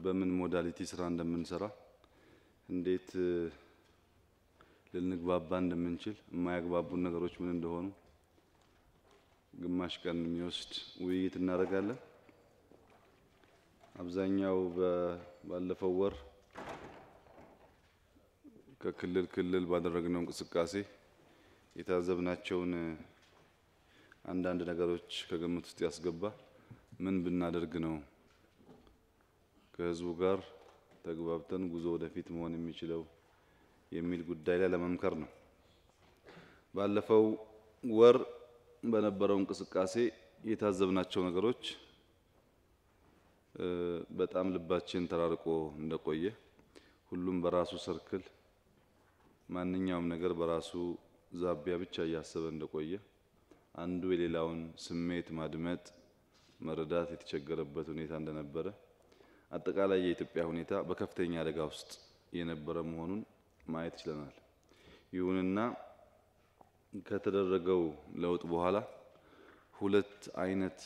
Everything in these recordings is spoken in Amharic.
በምን ሞዳሊቲ ስራ እንደምንሰራ እንዴት ልንግባባ እንደምንችል የማያግባቡን ነገሮች ምን እንደሆኑ ግማሽ ቀን የሚወስድ ውይይት እናደርጋለን። አብዛኛው ባለፈው ወር ከክልል ባደረግነው እንቅስቃሴ የታዘብናቸውን አንዳንድ ነገሮች ከግምት ውስጥ ያስገባ ምን ብናደርግ ነው ከህዝቡ ጋር ተግባብተን ጉዞ ወደፊት መሆን የሚችለው የሚል ጉዳይ ላይ ለመምከር ነው። ባለፈው ወር በነበረው እንቅስቃሴ የታዘብናቸው ነገሮች በጣም ልባችን ተራርቆ እንደቆየ፣ ሁሉም በራሱ ሰርክል ማንኛውም ነገር በራሱ ዛቢያ ብቻ እያሰበ እንደቆየ፣ አንዱ የሌላውን ስሜት ማድመጥ መረዳት የተቸገረበት ሁኔታ እንደነበረ፣ አጠቃላይ የኢትዮጵያ ሁኔታ በከፍተኛ አደጋ ውስጥ የነበረ መሆኑን ማየት ይችላል። ይሁንና ከተደረገው ለውጥ በኋላ ሁለት አይነት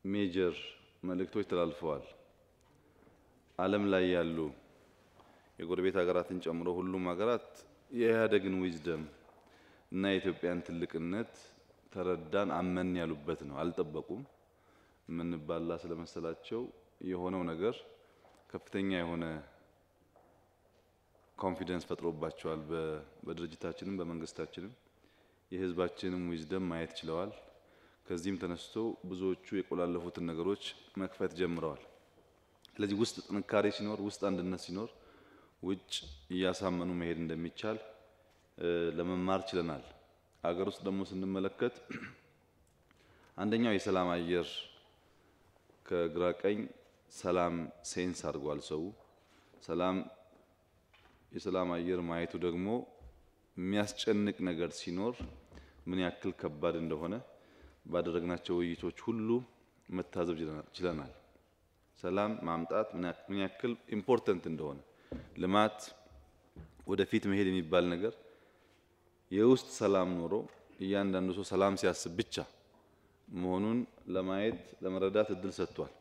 ሜጀር መልእክቶች ተላልፈዋል። ዓለም ላይ ያሉ የጎረቤት ሀገራትን ጨምሮ ሁሉም ሀገራት የኢህአዴግን ዊዝደም እና የኢትዮጵያን ትልቅነት ተረዳን አመን ያሉበት ነው። አልጠበቁም። ምንባላ ስለመሰላቸው የሆነው ነገር ከፍተኛ የሆነ ኮንፊደንስ ፈጥሮባቸዋል። በድርጅታችንም በመንግስታችንም የህዝባችንም ዊዝደም ማየት ችለዋል። ከዚህም ተነስቶ ብዙዎቹ የቆላለፉትን ነገሮች መክፈት ጀምረዋል። ስለዚህ ውስጥ ጥንካሬ ሲኖር፣ ውስጥ አንድነት ሲኖር ውጭ እያሳመኑ መሄድ እንደሚቻል ለመማር ችለናል። አገር ውስጥ ደግሞ ስንመለከት አንደኛው የሰላም አየር ከግራ ቀኝ ሰላም ሴንስ አድርጓል። ሰው የሰላም አየር ማየቱ ደግሞ የሚያስጨንቅ ነገር ሲኖር ምን ያክል ከባድ እንደሆነ ባደረግናቸው ውይይቶች ሁሉ መታዘብ ችለናል። ሰላም ማምጣት ምን ያክል ኢምፖርታንት እንደሆነ፣ ልማት ወደፊት መሄድ የሚባል ነገር የውስጥ ሰላም ኖሮ እያንዳንዱ ሰው ሰላም ሲያስብ ብቻ መሆኑን ለማየት ለመረዳት እድል ሰጥቷል።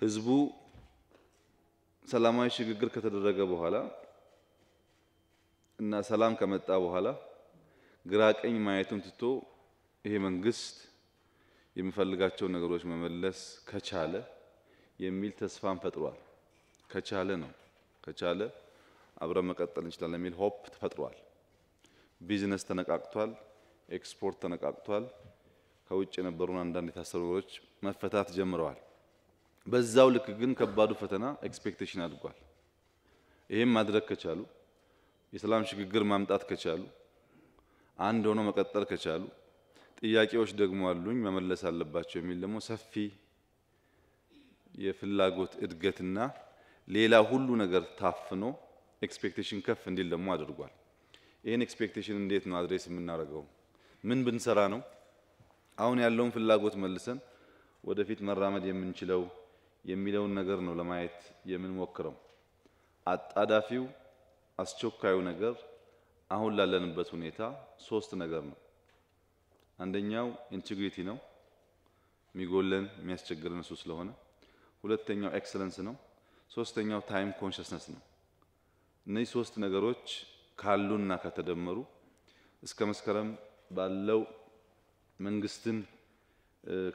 ህዝቡ ሰላማዊ ሽግግር ከተደረገ በኋላ እና ሰላም ከመጣ በኋላ ግራ ቀኝ ማየቱን ትቶ ይሄ መንግስት የሚፈልጋቸው ነገሮች መመለስ ከቻለ የሚል ተስፋን ፈጥሯል። ከቻለ አብረን መቀጠል እንችላለን የሚል ሆፕ ተፈጥሯል። ቢዝነስ ተነቃቅቷል፣ ኤክስፖርት ተነቃቅቷል። ከውጭ የነበሩን አንዳንድ የታሰሩ ነገሮች መፈታት ጀምረዋል። በዛው ልክ ግን ከባዱ ፈተና ኤክስፔክቴሽን አድጓል። ይሄም ማድረግ ከቻሉ፣ የሰላም ሽግግር ማምጣት ከቻሉ፣ አንድ ሆኖ መቀጠል ከቻሉ፣ ጥያቄዎች ደግሞ አሉኝ መመለስ አለባቸው የሚል ደግሞ ሰፊ የፍላጎት እድገትና ሌላ ሁሉ ነገር ታፍኖ ኤክስፔክቴሽን ከፍ እንዲል ደግሞ አድርጓል። ይሄን ኤክስፔክቴሽን እንዴት ነው አድሬስ የምናደርገው? ምን ብንሰራ ነው አሁን ያለውን ፍላጎት መልሰን ወደፊት መራመድ የምንችለው የሚለውን ነገር ነው ለማየት የምንሞክረው። አጣዳፊው አስቸኳዩ ነገር አሁን ላለንበት ሁኔታ ሶስት ነገር ነው። አንደኛው ኢንቴግሪቲ ነው፣ የሚጎለን የሚያስቸግረን እሱ ስለሆነ። ሁለተኛው ኤክሰለንስ ነው። ሶስተኛው ታይም ኮንሽስነስ ነው። እነዚህ ሶስት ነገሮች ካሉና ከተደመሩ እስከ መስከረም ባለው መንግስትን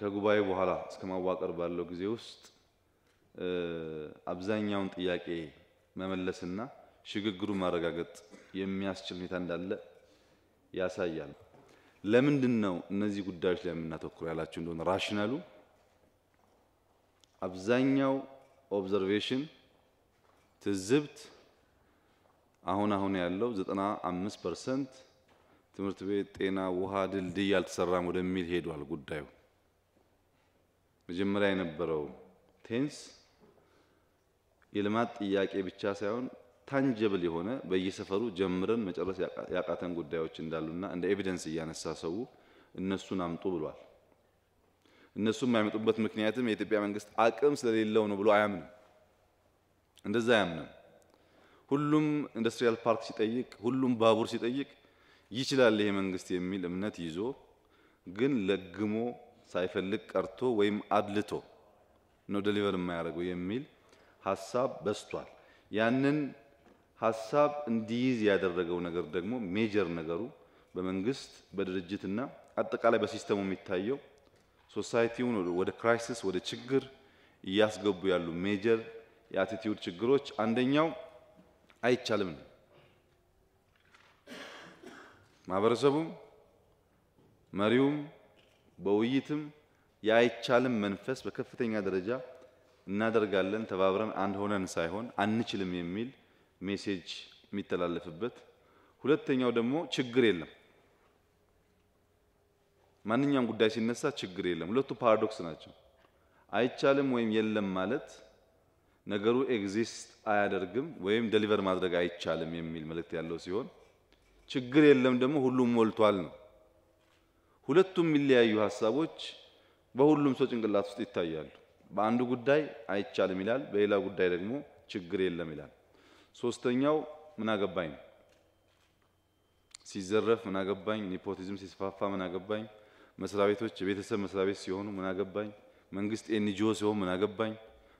ከጉባኤ በኋላ እስከ ማዋቀር ባለው ጊዜ ውስጥ አብዛኛውን ጥያቄ መመለስና ሽግግሩን ማረጋገጥ የሚያስችል ሁኔታ እንዳለ ያሳያል። ለምንድን ነው እነዚህ ጉዳዮች ላይ የምናተኩረው ያላችሁ እንደሆነ ራሽናሉ አብዛኛው ኦብዘርቬሽን ትዝብት አሁን ያለው 95% ትምህርት ቤት፣ ጤና፣ ውሃ፣ ድልድይ ያልተሰራም ወደሚል ሄዷል ጉዳዩ። መጀመሪያ የነበረው ቴንስ የልማት ጥያቄ ብቻ ሳይሆን ታንጀብል የሆነ በየሰፈሩ ጀምረን መጨረስ ያቃተን ጉዳዮች እንዳሉና እንደ ኤቪደንስ እያነሳ ሰው እነሱን አምጡ ብሏል። እነሱም የማይመጡበት ምክንያትም የኢትዮጵያ መንግስት አቅም ስለሌለው ነው ብሎ አያምንም። እንደዛ አያምንም። ሁሉም ኢንዱስትሪያል ፓርክ ሲጠይቅ፣ ሁሉም ባቡር ሲጠይቅ ይችላል ይሄ መንግስት የሚል እምነት ይዞ ግን ለግሞ ሳይፈልግ ቀርቶ ወይም አድልቶ ነው ዴሊቨር የማያደርገው የሚል ሐሳብ በስቷል። ያንን ሐሳብ እንዲይዝ ያደረገው ነገር ደግሞ ሜጀር ነገሩ በመንግስት በድርጅትና አጠቃላይ በሲስተሙ የሚታየው ሶሳይቲውን ወደ ክራይሲስ ወደ ችግር እያስገቡ ያሉ ሜጀር የአቲቲዩድ ችግሮች አንደኛው አይቻልም ነው። ማህበረሰቡም መሪውም በውይይትም የአይቻልም መንፈስ በከፍተኛ ደረጃ እናደርጋለን ተባብረን አንድ ሆነን ሳይሆን አንችልም የሚል ሜሴጅ የሚተላለፍበት። ሁለተኛው ደግሞ ችግር የለም። ማንኛውም ጉዳይ ሲነሳ ችግር የለም። ሁለቱ ፓራዶክስ ናቸው። አይቻልም ወይም የለም ማለት ነገሩ ኤግዚስት አያደርግም ወይም ዴሊቨር ማድረግ አይቻልም የሚል መልእክት ያለው ሲሆን ችግር የለም ደግሞ ሁሉም ሞልቷል ነው። ሁለቱም የሚለያዩ ሐሳቦች በሁሉም ሰው ጭንቅላት ውስጥ ይታያሉ። በአንዱ ጉዳይ አይቻልም ይላል፣ በሌላ ጉዳይ ደግሞ ችግር የለም ይላል። ሶስተኛው ምን አገባኝ ሲዘረፍ ምን አገባኝ፣ ኔፖቲዝም ሲስፋፋ ምን አገባኝ፣ መስሪያ ቤቶች የቤተሰብ መስሪያ ቤት ሲሆኑ ምን አገባኝ፣ መንግስት ኤንጂኦ ሲሆን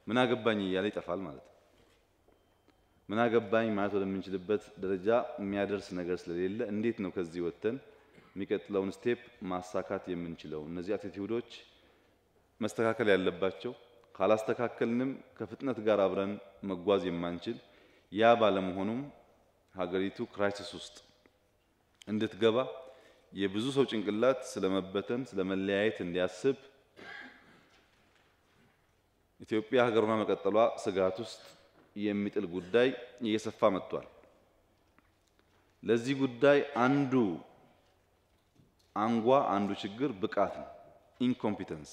ምን አገባኝ እያለ ይጠፋል ማለት ነው። ምን አገባኝ ማለት ወደምንችልበት ደረጃ የሚያደርስ ነገር ስለሌለ እንዴት ነው ከዚህ ወጥተን የሚቀጥለውን ስቴፕ ማሳካት የምንችለው? እነዚህ አቲቲዩዶች መስተካከል ያለባቸው፣ ካላስተካከልንም ከፍጥነት ጋር አብረን መጓዝ የማንችል ያ ባለመሆኑም ሀገሪቱ ክራይሲስ ውስጥ እንድትገባ የብዙ ሰው ጭንቅላት ስለመበተን ስለመለያየት እንዲያስብ ኢትዮጵያ ሀገሯ መቀጠሏ ስጋት ውስጥ የሚጥል ጉዳይ እየሰፋ መጥቷል። ለዚህ ጉዳይ አንዱ ችግር ብቃት ነው፣ ኢንኮምፒተንስ።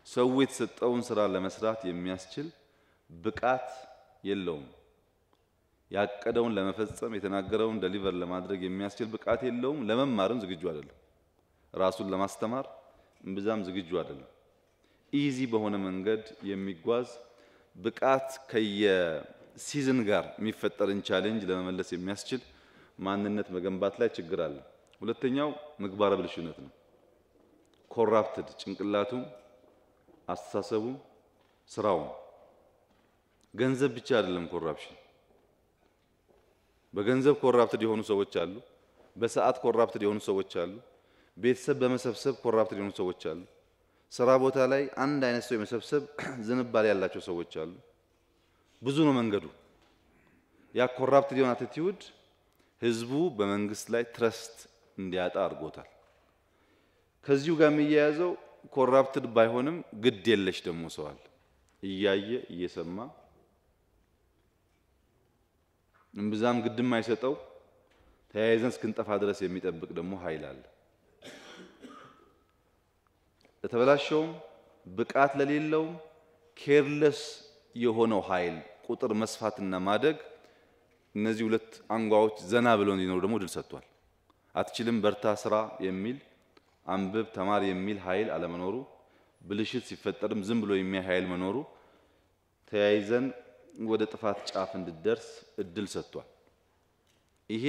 ሰው የተሰጠውን ስራ ለመስራት የሚያስችል ብቃት የለውም። ያቀደውን ለመፈጸም የተናገረውን ዴሊቨር ለማድረግ የሚያስችል ብቃት የለውም። ለመማርም ዝግጁ አይደለም። ራሱን ለማስተማር እምብዛም ዝግጁ አይደለም። ኢዚ በሆነ መንገድ የሚጓዝ ብቃት ከየሲዝን ጋር የሚፈጠርን ቻሌንጅ ለመመለስ የሚያስችል ማንነት መገንባት ላይ ችግር አለ። ሁለተኛው ምግባረ ብልሹነት ነው። ኮራፕትድ ጭንቅላቱ፣ አስተሳሰቡ፣ ስራው። ገንዘብ ብቻ አይደለም ኮራፕሽን። በገንዘብ ኮራፕትድ የሆኑ ሰዎች አሉ። በሰዓት ኮራፕትድ የሆኑ ሰዎች አሉ። ቤተሰብ በመሰብሰብ ኮራፕትድ የሆኑ ሰዎች አሉ። ስራ ቦታ ላይ አንድ አይነት ሰው የመሰብሰብ ዝንባሌ ያላቸው ሰዎች አሉ። ብዙ ነው መንገዱ። ያ ኮራፕትድ የሆነ አቲቲዩድ ህዝቡ በመንግስት ላይ ትረስት እንዲያጣ አድርጎታል። ከዚሁ ጋር የሚያያዘው ኮራፕትድ ባይሆንም ግድ የለሽ ደግሞ ሰው አለ። እያየ እየሰማ እምብዛም ግድም አይሰጠው ተያይዘን እስክንጠፋ ድረስ የሚጠብቅ ደግሞ ኃይል አለ። ለተበላሸውም ብቃት ለሌለውም ኬርለስ የሆነው ኃይል ቁጥር መስፋትና ማደግ እነዚህ ሁለት አንጓዎች ዘና ብለው እንዲኖሩ ደግሞ ድል ሰጥቷል። አትችልም በርታ ስራ የሚል አንብብ ተማር የሚል ኃይል አለመኖሩ፣ ብልሽት ሲፈጠርም ዝም ብሎ የሚያይ ኃይል መኖሩ ተያይዘን ወደ ጥፋት ጫፍ እንድደርስ እድል ሰጥቷል። ይሄ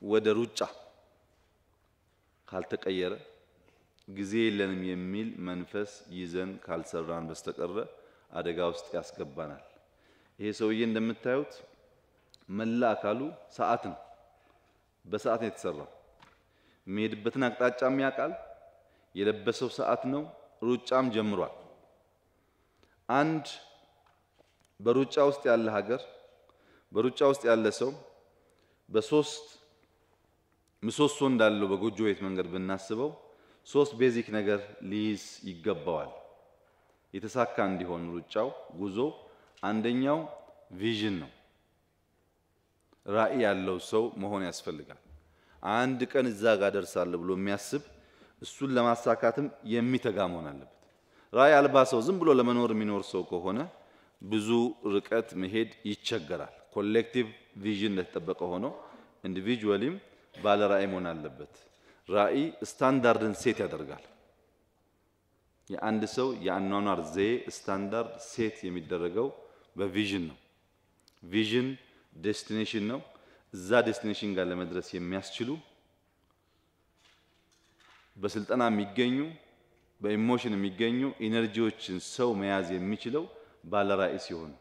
ወደ ሩጫ ካልተቀየረ ጊዜ የለንም የሚል መንፈስ ይዘን ካልሰራን በስተቀር አደጋ ውስጥ ያስገባናል። ይሄ ሰውዬ እንደምታዩት መላ አካሉ ሰዓት ነው። በሰዓት ነው የተሰራው። የሚሄድበትን አቅጣጫም ያውቃል። የለበሰው ሰዓት ነው። ሩጫም ጀምሯል። አንድ በሩጫ ውስጥ ያለ ሀገር፣ በሩጫ ውስጥ ያለ ሰው በሶስት ምሰሶ እንዳለው በጎጆ ቤት መንገድ ብናስበው ሶስት ቤዚክ ነገር ሊይዝ ይገባዋል የተሳካ እንዲሆን ሩጫው ጉዞ። አንደኛው ቪዥን ነው። ራዕይ ያለው ሰው መሆን ያስፈልጋል። አንድ ቀን እዛ ጋር ደርሳለሁ ብሎ የሚያስብ እሱን ለማሳካትም የሚተጋ መሆን አለበት። ራዕይ አልባ ሰው ዝም ብሎ ለመኖር የሚኖር ሰው ከሆነ ብዙ ርቀት መሄድ ይቸገራል። ኮሌክቲቭ ቪዥን እንደተጠበቀ ሆኖ ኢንዲቪጁዋሊም ባለ ራዕይ መሆን አለበት። ራዕይ ስታንዳርድን ሴት ያደርጋል። የአንድ ሰው የአኗኗር ዘዬ ስታንዳርድ ሴት የሚደረገው በቪዥን ነው። ቪዥን ዴስቲኔሽን ነው። እዛ ዴስቲኔሽን ጋር ለመድረስ የሚያስችሉ በስልጠና የሚገኙ በኢሞሽን የሚገኙ ኢነርጂዎችን ሰው መያዝ የሚችለው ባለራዕይ ሲሆን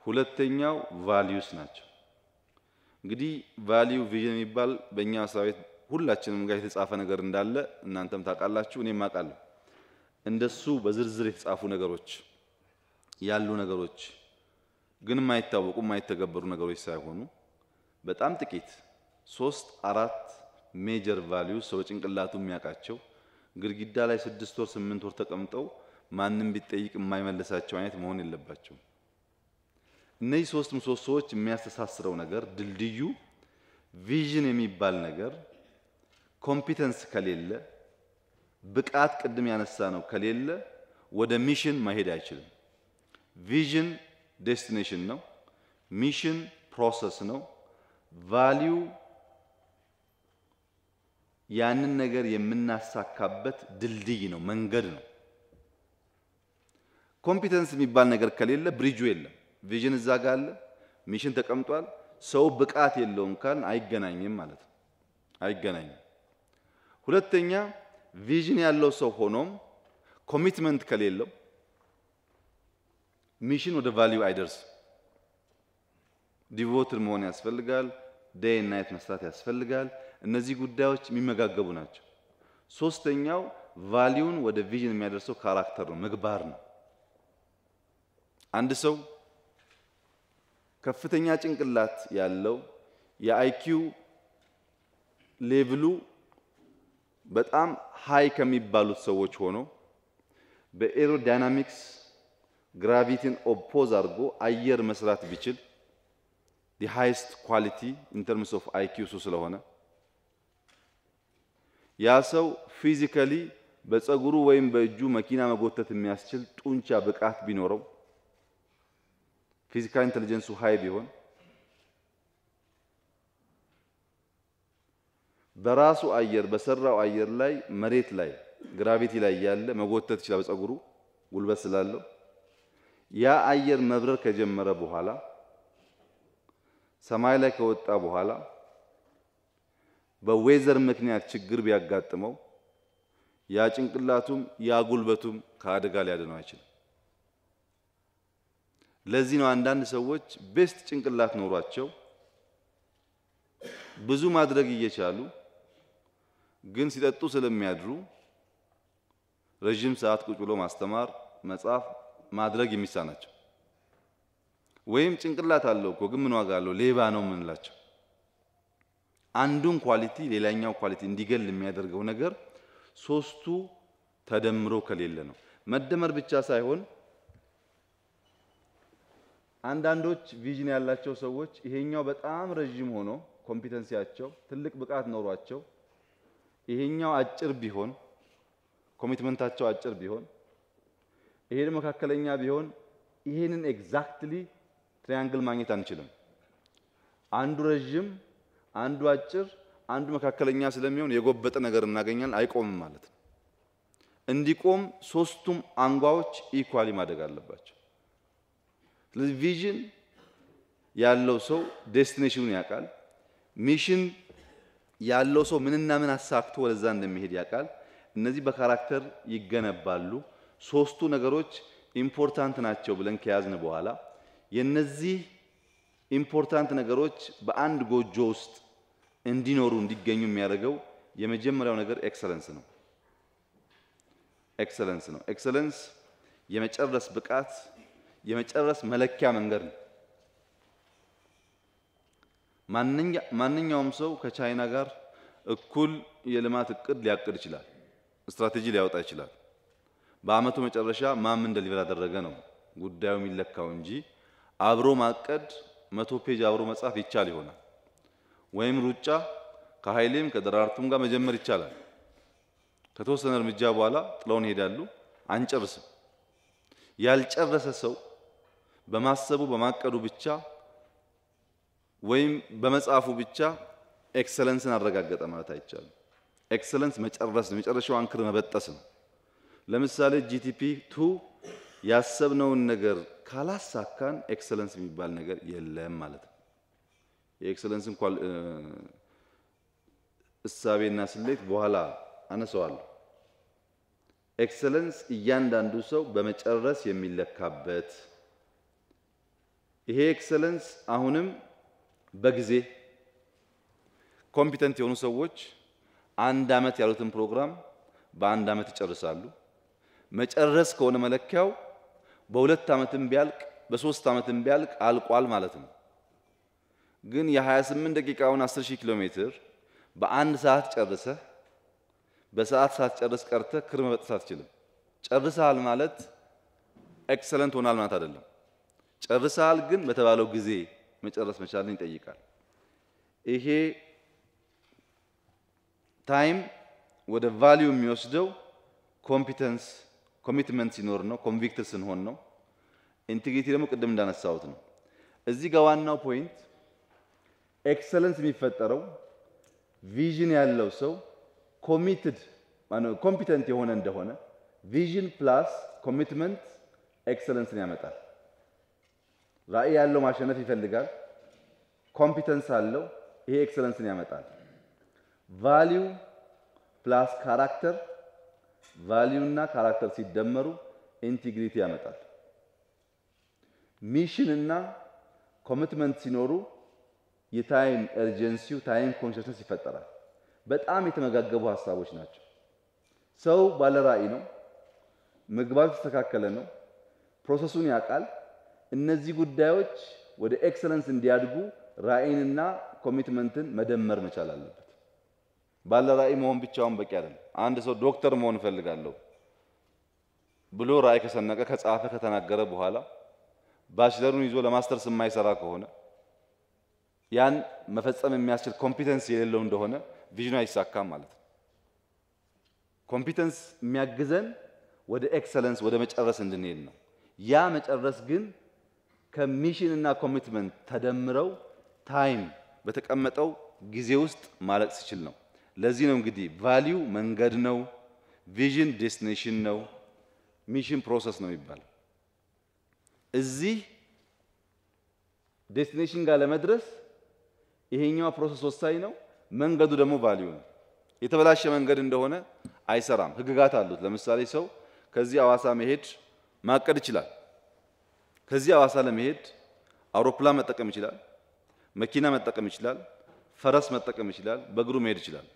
ሁለተኛው ቫልዩስ ናቸው። እንግዲህ ቫልዩ ቪዥን የሚባል በእኛ መስሪያ ቤት ሁላችንም ጋር የተጻፈ ነገር እንዳለ እናንተም ታውቃላችሁ እኔም አውቃለሁ። እንደሱ በዝርዝር የተጻፉ ነገሮች ያሉ ነገሮች ግን የማይታወቁ የማይተገበሩ ነገሮች ሳይሆኑ በጣም ጥቂት 3-4 ሜጀር ቫልዩስ ሰው ጭንቅላቱ የሚያውቃቸው ግድግዳ ላይ 6 ወር 8 ወር ተቀምጠው ማንንም ቢጠይቅ የማይመለሳቸው አይነት መሆን የለባቸው። እነዚህ ሶስት ምሰሶዎች የሚያስተሳስረው ነገር ድልድዩ ቪዥን የሚባል ነገር ኮምፒተንስ ከሌለ ብቃት ቅድም ያነሳ ነው ከሌለ ወደ ሚሽን መሄድ አይችልም። ቪዥን ዴስቲኔሽን ነው፣ ሚሽን ፕሮሰስ ነው፣ ቫልዩ ያንን ነገር የምናሳካበት ድልድይ ነው፣ መንገድ ነው። ኮምፒተንስ የሚባል ነገር ከሌለ ብሪጁ የለም። ቪዥን እዛ ጋር አለ፣ ሚሽን ተቀምጧል። ሰው ብቃት የለውም ካልን አይገናኝም ማለት ነው፣ አይገናኝም። ሁለተኛ ቪዥን ያለው ሰው ሆኖም ኮሚትመንት ከሌለው ሚሽን ወደ ቫልዩ አይደርስም። ዲቮትድ መሆን ያስፈልጋል፣ ዴይ እና ናይት መስራት ያስፈልጋል። እነዚህ ጉዳዮች የሚመጋገቡ ናቸው። ሶስተኛው ቫልዩን ወደ ቪዥን የሚያደርሰው ካራክተር ነው፣ ምግባር ነው። አንድ ሰው ከፍተኛ ጭንቅላት ያለው የአይኪው ሌቭሉ በጣም ሃይ ከሚባሉት ሰዎች ሆኖ በኤሮዳይናሚክስ ግራቪቲን ኦፖዝ አድርጎ አየር መስራት ቢችል the highest quality in terms of IQ ስለሆነ ያ ሰው ፊዚካሊ በፀጉሩ ወይም በእጁ መኪና መጎተት የሚያስችል ጡንቻ ብቃት ቢኖረው ፊዚካል ኢንተለጀንሱ ሃይ ቢሆን በራሱ አየር በሰራው አየር ላይ መሬት ላይ ግራቪቲ ላይ ያለ መጎተት ይችላል በፀጉሩ ጉልበት ስላለው። ያ አየር መብረር ከጀመረ በኋላ ሰማይ ላይ ከወጣ በኋላ በዌዘር ምክንያት ችግር ቢያጋጥመው ያ ጭንቅላቱም ያ ጉልበቱም ከአደጋ ሊያድነው አይችልም። ለዚህ ነው አንዳንድ ሰዎች ቤስት ጭንቅላት ኖሯቸው ብዙ ማድረግ እየቻሉ ግን ሲጠጡ ስለሚያድሩ ረጅም ሰዓት ቁጭ ብሎ ማስተማር መጻፍ ማድረግ የሚሳናቸው። ወይም ጭንቅላት አለው እኮ ግን ምን ዋጋ አለው ሌባ ነው የምንላቸው። አንዱን ኳሊቲ ሌላኛው ኳሊቲ እንዲገል የሚያደርገው ነገር ሶስቱ ተደምሮ ከሌለ ነው። መደመር ብቻ ሳይሆን አንዳንዶች ቪዥን ያላቸው ሰዎች ይሄኛው በጣም ረጅም ሆኖ ኮምፒተንሲያቸው ትልቅ ብቃት ኖሯቸው ይሄኛው አጭር ቢሆን ኮሚትመንታቸው አጭር ቢሆን ይሄ መካከለኛ ቢሆን ይሄንን ኤግዛክትሊ ትራያንግል ማግኘት አንችልም። አንዱ ረጅም አንዱ አጭር አንዱ መካከለኛ ስለሚሆን የጎበጠ ነገር እናገኛለን፣ አይቆምም ማለት ነው። እንዲቆም ሶስቱም አንጓዎች ኢኳሊ ማደግ አለባቸው። ስለዚህ ቪዥን ያለው ሰው ዴስቲኔሽኑን ያውቃል። ሚሽን ያለው ሰው ምንና ምን አሳክቶ ወደዛ እንደሚሄድ ያውቃል። እነዚህ በካራክተር ይገነባሉ። ሶስቱ ነገሮች ኢምፖርታንት ናቸው ብለን ከያዝን በኋላ የነዚህ ኢምፖርታንት ነገሮች በአንድ ጎጆ ውስጥ እንዲኖሩ እንዲገኙ የሚያደርገው የመጀመሪያው ነገር ኤክሰለንስ ነው። ኤክሰለንስ ነው። ኤክሰለንስ የመጨረስ ብቃት የመጨረስ መለኪያ መንገድ ነው። ማንኛውም ሰው ከቻይና ጋር እኩል የልማት እቅድ ሊያቅድ ይችላል፣ ስትራቴጂ ሊያወጣ ይችላል። በአመቱ መጨረሻ ማን ምን ደሊቨር አደረገ ነው ጉዳዩ የሚለካው እንጂ አብሮ ማቀድ 100 ፔጅ አብሮ መጻፍ ይቻል ይሆናል። ወይም ሩጫ ከኃይሌም ከደራርቱም ጋር መጀመር ይቻላል። ከተወሰነ እርምጃ በኋላ ጥለውን ይሄዳሉ፣ አንጨርስም። ያልጨረሰ ሰው በማሰቡ በማቀዱ ብቻ ወይም በመጻፉ ብቻ ኤክሰለንስን አረጋገጠ ማለት አይቻልም። ኤክሰለንስ መጨረስ ነው፣ የመጨረሻው አንክር መበጠስ ነው። ለምሳሌ ጂቲፒ 2 ያሰብነውን ነገር ካላሳካን ኤክሰለንስ የሚባል ነገር የለም ማለት ነው። የኤክሰለንስ እንኳን እሳቤና ስሌት በኋላ አነሳዋለሁ። ኤክሰለንስ እያንዳንዱ ሰው በመጨረስ የሚለካበት ይሄ ኤክሰለንስ አሁንም በጊዜ ኮምፒተንት የሆኑ ሰዎች አንድ አመት ያሉትን ፕሮግራም በአንድ አመት ይጨርሳሉ። መጨረስ ከሆነ መለኪያው በሁለት አመትም ቢያልቅ በሶስት አመትም ቢያልቅ አልቋል ማለት ነው። ግን የ28 ደቂቃውን 10000 ኪሎ ሜትር በአንድ ሰዓት ጨርሰህ በሰዓት ሳትጨርስ ቀርተህ ክር መበጠስ አትችልም። ጨርሰሃል ማለት ኤክሰለንት ሆናል ማለት አይደለም። ጨርሰሃል ግን በተባለው ጊዜ መጨረስ መቻልን ይጠይቃል። ይሄ ታይም ወደ ቫልዩ የሚወስደው ኮምፒተንስ ኮሚትመንት ሲኖር ነው፣ ኮንቪክትድ ስንሆን ነው። ኢንቲግሪቲ ደግሞ ቅድም እንዳነሳሁት ነው። እዚህ ጋር ዋናው ፖይንት ኤክሰለንስ የሚፈጠረው ቪዥን ያለው ሰው ኮምፒተንት የሆነ እንደሆነ ቪዥን ፕላስ ኮሚትመንት ኤክሰለንስን ያመጣል። ራዕይ ያለው ማሸነፍ ይፈልጋል፣ ኮምፒተንስ አለው፣ ይሄ ኤክሰለንስን ያመጣል። ቫልዩ ፕላስ ካራክተር ቫልዩ እና ካራክተር ሲደመሩ ኢንቲግሪቲ ያመጣል። ሚሽን እና ኮሚትመንት ሲኖሩ የታይም ኤርጀንሲው ታይም ኮንሸስነስ ይፈጠራል። በጣም የተመጋገቡ ሐሳቦች ናቸው። ሰው ባለ ራዕይ ነው፣ ምግባሩ የተስተካከለ ነው፣ ፕሮሰሱን ያውቃል። እነዚህ ጉዳዮች ወደ ኤክሰለንስ እንዲያድጉ ራዕይንና ኮሚትመንትን መደመር መቻል አለበት። ባለ ራዕይ መሆን ብቻውን በቂ አይደለም። አንድ ሰው ዶክተር መሆን እፈልጋለሁ ብሎ ራዕይ ከሰነቀ ከጻፈ ከተናገረ በኋላ ባችለሩን ይዞ ለማስተርስ የማይሰራ ከሆነ ያን መፈጸም የሚያስችል ኮምፒተንስ የሌለው እንደሆነ ቪዥኑ አይሳካም ማለት ነው። ኮምፒተንስ የሚያግዘን ወደ ኤክሰለንስ ወደ መጨረስ እንድንሄድ ነው። ያ መጨረስ ግን ከሚሽን እና ኮሚትመንት ተደምረው ታይም በተቀመጠው ጊዜ ውስጥ ማለቅ ሲችል ነው። ለዚህ ነው እንግዲህ ቫልዩ መንገድ ነው፣ ቪዥን ዴስቲኔሽን ነው፣ ሚሽን ፕሮሰስ ነው የሚባለው። እዚህ ዴስቲኔሽን ጋር ለመድረስ ይሄኛው ፕሮሰስ ወሳኝ ነው፣ መንገዱ ደግሞ ቫልዩ ነው። የተበላሸ መንገድ እንደሆነ አይሰራም። ህግጋት አሉት። ለምሳሌ ሰው ከዚህ አዋሳ መሄድ ማቀድ ይችላል። ከዚህ አዋሳ ለመሄድ አውሮፕላን መጠቀም ይችላል፣ መኪና መጠቀም ይችላል፣ ፈረስ መጠቀም ይችላል፣ በእግሩ መሄድ ይችላል።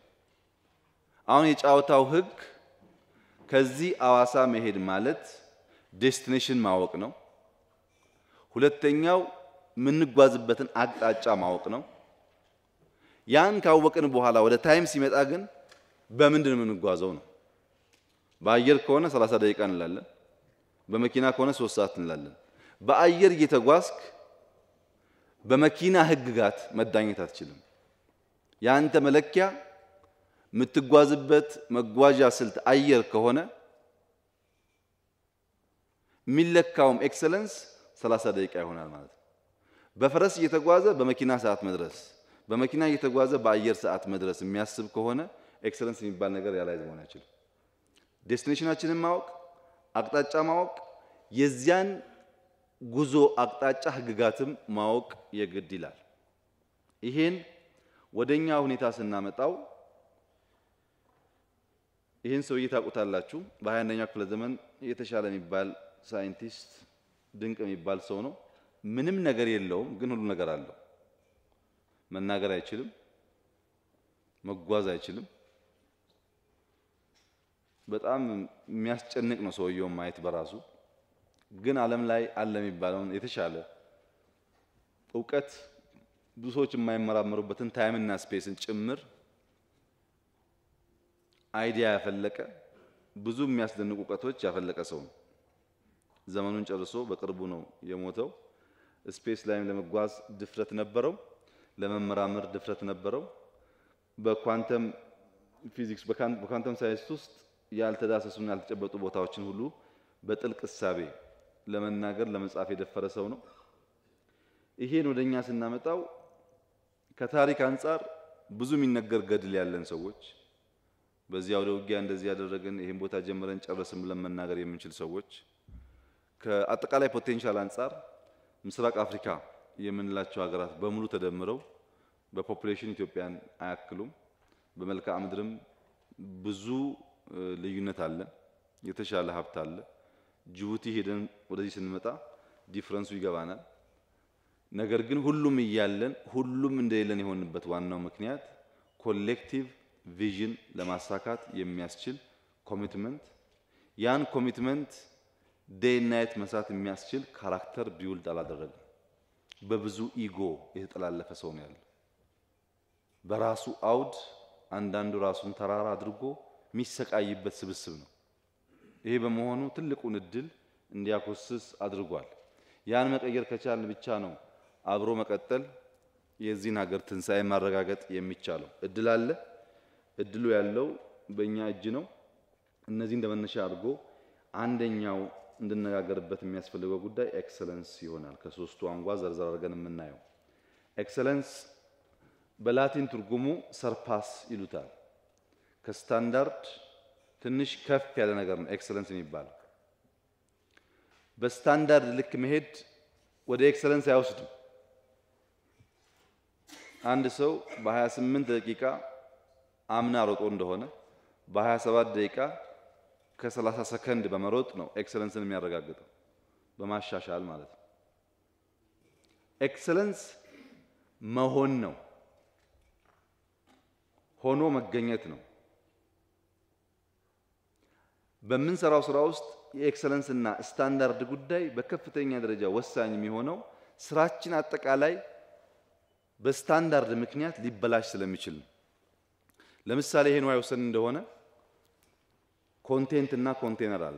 አሁን የጫወታው ህግ ከዚህ አዋሳ መሄድ ማለት ዴስቲኔሽን ማወቅ ነው። ሁለተኛው የምንጓዝበትን አቅጣጫ ማወቅ ነው። ያን ካወቅን በኋላ ወደ ታይም ሲመጣ ግን በምንድን ነው የምንጓዘው ነው። በአየር ከሆነ 30 ደቂቃ እንላለን፣ በመኪና ከሆነ 3 ሰዓት እንላለን። በአየር እየተጓዝክ በመኪና ህግጋት መዳኘት አትችልም። ያንተ መለኪያ የምትጓዝበት መጓዣ ስልት አየር ከሆነ የሚለካውም ኤክሰለንስ 30 ደቂቃ ይሆናል ማለት ነው። በፈረስ እየተጓዘ በመኪና ሰዓት መድረስ፣ በመኪና እየተጓዘ በአየር ሰዓት መድረስ የሚያስብ ከሆነ ኤክሰለንስ የሚባል ነገር ያላይዝ መሆን አይችልም። ዴስቲኔሽናችንን ማወቅ፣ አቅጣጫ ማወቅ፣ የዚያን ጉዞ አቅጣጫ ህግጋትም ማወቅ የግድ ይላል። ይሄን ወደኛ ሁኔታ ስናመጣው ይሄን ሰውዬ ታውቁታላችሁ። በ21ኛው ክፍለ ዘመን የተሻለ የሚባል ሳይንቲስት ድንቅ የሚባል ሰው ነው። ምንም ነገር የለውም፣ ግን ሁሉ ነገር አለው። መናገር አይችልም፣ መጓዝ አይችልም። በጣም የሚያስጨንቅ ነው ሰውየው ማየት በራሱ። ግን ዓለም ላይ አለ የሚባለውን የተሻለ ዕውቀት ብዙ ሰዎች የማይመራመሩበትን ታይም እና ስፔስን ጭምር አይዲያ ያፈለቀ ብዙ የሚያስደንቁ ዕውቀቶች ያፈለቀ ሰው ነው። ዘመኑን ጨርሶ በቅርቡ ነው የሞተው። ስፔስ ላይም ለመጓዝ ድፍረት ነበረው፣ ለመመራመር ድፍረት ነበረው። በኳንተም ፊዚክስ በኳንተም ሳይንስ ውስጥ ያልተዳሰሱና ያልተጨበጡ ቦታዎችን ሁሉ በጥልቅ እሳቤ ለመናገር ለመጻፍ የደፈረ ሰው ነው። ይሄን ወደኛ ስናመጣው ከታሪክ አንፃር ብዙ የሚነገር ገድል ያለን ሰዎች፣ በዚያ ወደ ውጊያ እንደዚህ ያደረግን ይሄን ቦታ ጀምረን ጨረስን ብለን መናገር የምንችል ሰዎች፣ ከአጠቃላይ ፖቴንሻል አንፃር ምስራቅ አፍሪካ የምንላቸው ሀገራት በሙሉ ተደምረው በፖፑሌሽን ኢትዮጵያን አያክሉም። በመልክዓ ምድርም ብዙ ልዩነት አለ። የተሻለ ሀብት አለ። ጅቡቲ ሄደን ወደዚህ ስንመጣ ዲፍረንሱ ይገባናል። ነገር ግን ሁሉም እያለን ሁሉም እንደሌለን የሆንበት ዋናው ምክንያት ኮሌክቲቭ ቪዥን ለማሳካት የሚያስችል ኮሚትመንት፣ ያን ኮሚትመንት ዴይ ናይት መስራት የሚያስችል ካራክተር ቢውልድ አላደረገም። በብዙ ኢጎ የተጠላለፈ ሰው ነው ያለው። በራሱ አውድ አንዳንዱ ራሱን ተራራ አድርጎ የሚሰቃይበት ስብስብ ነው። ይሄ በመሆኑ ትልቁን እድል እንዲያኮስስ አድርጓል። ያን መቀየር ከቻልን ብቻ ነው አብሮ መቀጠል የዚህን ሀገር ትንሣኤ ማረጋገጥ የሚቻለው። እድል አለ። እድሉ ያለው በእኛ እጅ ነው። እነዚህ እንደመነሻ አድርጎ አንደኛው እንድነጋገርበት የሚያስፈልገው ጉዳይ ኤክሰለንስ ይሆናል። ከሶስቱ አንጓ ዘርዘር አድርገን የምናየው ኤክሰለንስ በላቲን ትርጉሙ ሰርፓስ ይሉታል። ከስታንዳርድ ትንሽ ከፍ ያለ ነገር ነው ኤክሰለንስ የሚባለው። በስታንዳርድ ልክ መሄድ ወደ ኤክሰለንስ አይወስድም። አንድ ሰው በ28 ደቂቃ አምና ሮጦ እንደሆነ በ27 ደቂቃ ከ30 ሰከንድ በመሮጥ ነው ኤክሰለንስን የሚያረጋግጠው፣ በማሻሻል ማለት ነው። ኤክሰለንስ መሆን ነው፣ ሆኖ መገኘት ነው። በምንሰራው ስራ ውስጥ የኤክሰለንስና ስታንዳርድ ጉዳይ በከፍተኛ ደረጃ ወሳኝ የሚሆነው ስራችን አጠቃላይ በስታንዳርድ ምክንያት ሊበላሽ ስለሚችል ነው። ለምሳሌ ይሄን ዋይወሰን እንደሆነ ኮንቴንት እና ኮንቴነር አለ።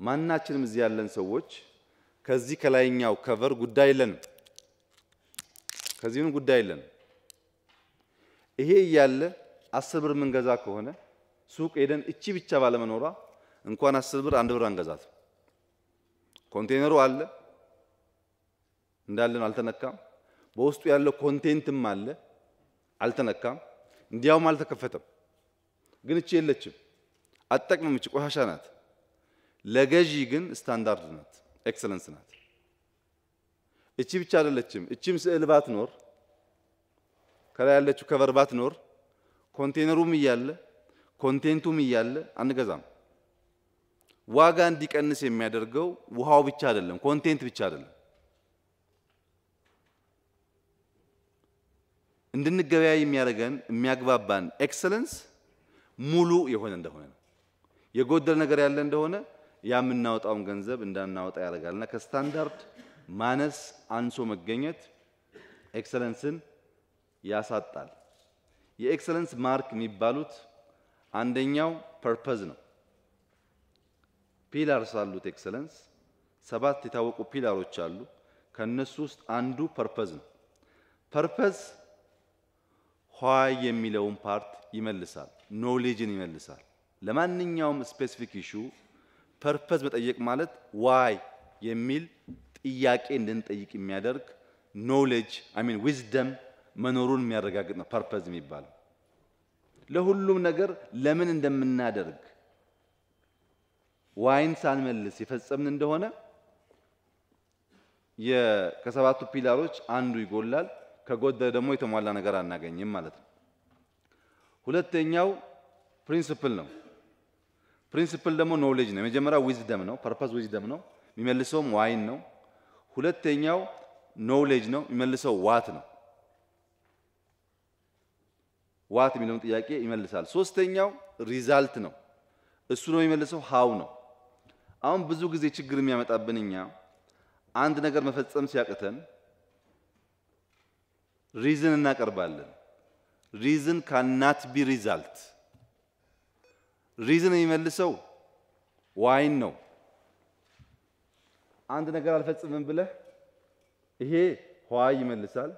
ማናችንም እዚህ ያለን ሰዎች ከዚህ ከላይኛው ከቨር ጉዳይ የለን፣ ከዚህም ጉዳይ የለን። ይሄ እያለ 10 ብር የምንገዛ ከሆነ ሱቅ ሄደን እቺ ብቻ ባለመኖሯ እንኳን 10 ብር 1 ብር አንገዛት። ኮንቴነሩ አለ እንዳለን አልተነካም። በውስጡ ያለው ኮንቴንትም አለ አልተነካም፣ እንዲያውም አልተከፈተም። ግን እቺ የለችም፣ አጠቅመም፣ እቺ ቆሻሻ ናት። ለገዢ ግን ስታንዳርድ ናት፣ ኤክሰለንስ ናት። እቺ ብቻ አይደለችም፣ እቺም ስዕል ባትኖር ከላይ ያለችው ከቨር ባትኖር ኮንቴነሩም እያለ ኮንቴንቱም እያለ አንገዛም። ዋጋ እንዲቀንስ የሚያደርገው ውሃው ብቻ አይደለም፣ ኮንቴንት ብቻ አይደለም። እንድንገበያይ የሚያደርገን የሚያግባባን ኤክሰለንስ ሙሉ የሆነ እንደሆነ ነው። የጎደለ ነገር ያለ እንደሆነ ያምናወጣውን ገንዘብ እንዳናወጣ ያደርጋልና ከስታንዳርድ ማነስ አንሶ መገኘት ኤክሰለንስን ያሳጣል። የኤክሰለንስ ማርክ የሚባሉት አንደኛው ፐርፐዝ ነው። ፒላርስ አሉት ኤክሰለንስ 7 የታወቁ ፒላሮች አሉ። ከነሱ ውስጥ አንዱ ፐርፐዝ ነው። ፐርፐዝ ዋይ የሚለውን ፓርት ይመልሳል፣ ኖሌጅን ይመልሳል። ለማንኛውም ስፔሲፊክ ኢሹ ፐርፐዝ መጠየቅ ማለት ዋይ የሚል ጥያቄ እንድንጠይቅ የሚያደርግ ኖሌጅ ዊዝደም መኖሩን የሚያረጋግጥ ነው ፐርፐዝ የሚባለው። ለሁሉም ነገር ለምን እንደምናደርግ ዋይን ሳንመልስ የፈጸምን እንደሆነ ከሰባቱ ፒላሮች አንዱ ይጎላል። ከጎደለ ደግሞ የተሟላ ነገር አናገኝም ማለት ነው። ሁለተኛው ፕሪንሲፕል ነው። ፕሪንሲፕል ደግሞ ኖሌጅ ነው። የመጀመሪያው ዊዝደም ነው፣ ፐርፐዝ ዊዝደም ነው፣ የሚመልሰውም ዋይን ነው። ሁለተኛው ኖሌጅ ነው፣ የሚመልሰው ዋት ነው። ዋት የሚለውን ጥያቄ ይመልሳል። ሶስተኛው ሪዛልት ነው፣ እሱ ነው የሚመልሰው ሃው ነው። አሁን ብዙ ጊዜ ችግር የሚያመጣብን እኛ አንድ ነገር መፈጸም ሲያቅተን ሪዝን እናቀርባለን። ሪዝን ካናት ቢ ሪዛልት። ሪዝን የሚመልሰው ዋይን ነው። አንድ ነገር አልፈጽምም ብለህ ይሄ ዋይ ይመልሳል።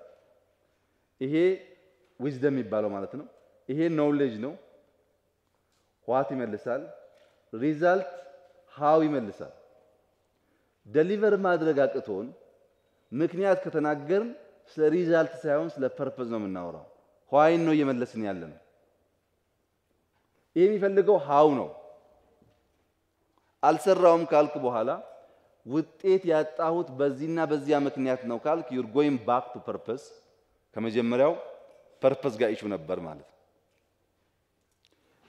ይሄ ዊዝደም የሚባለው ማለት ነው። ይሄ ኖሌጅ ነው፣ ዋት ይመልሳል። ሪዛልት ሃው ይመልሳል። ደሊቨር ማድረግ አቅቶን ምክንያት ከተናገርን ስለ ሪዛልት ሳይሆን ስለ ፐርፐዝ ነው የምናወራው። ዋይን ነው እየመለስን ያለነው። ይሄ የሚፈልገው ሃው ነው። አልሰራውም ካልክ በኋላ ውጤት ያጣሁት በዚህና በዚያ ምክንያት ነው ካልክ you're going back to purpose። ከመጀመሪያው ፐርፐዝ ጋር ኢሹ ነበር ማለት ነው።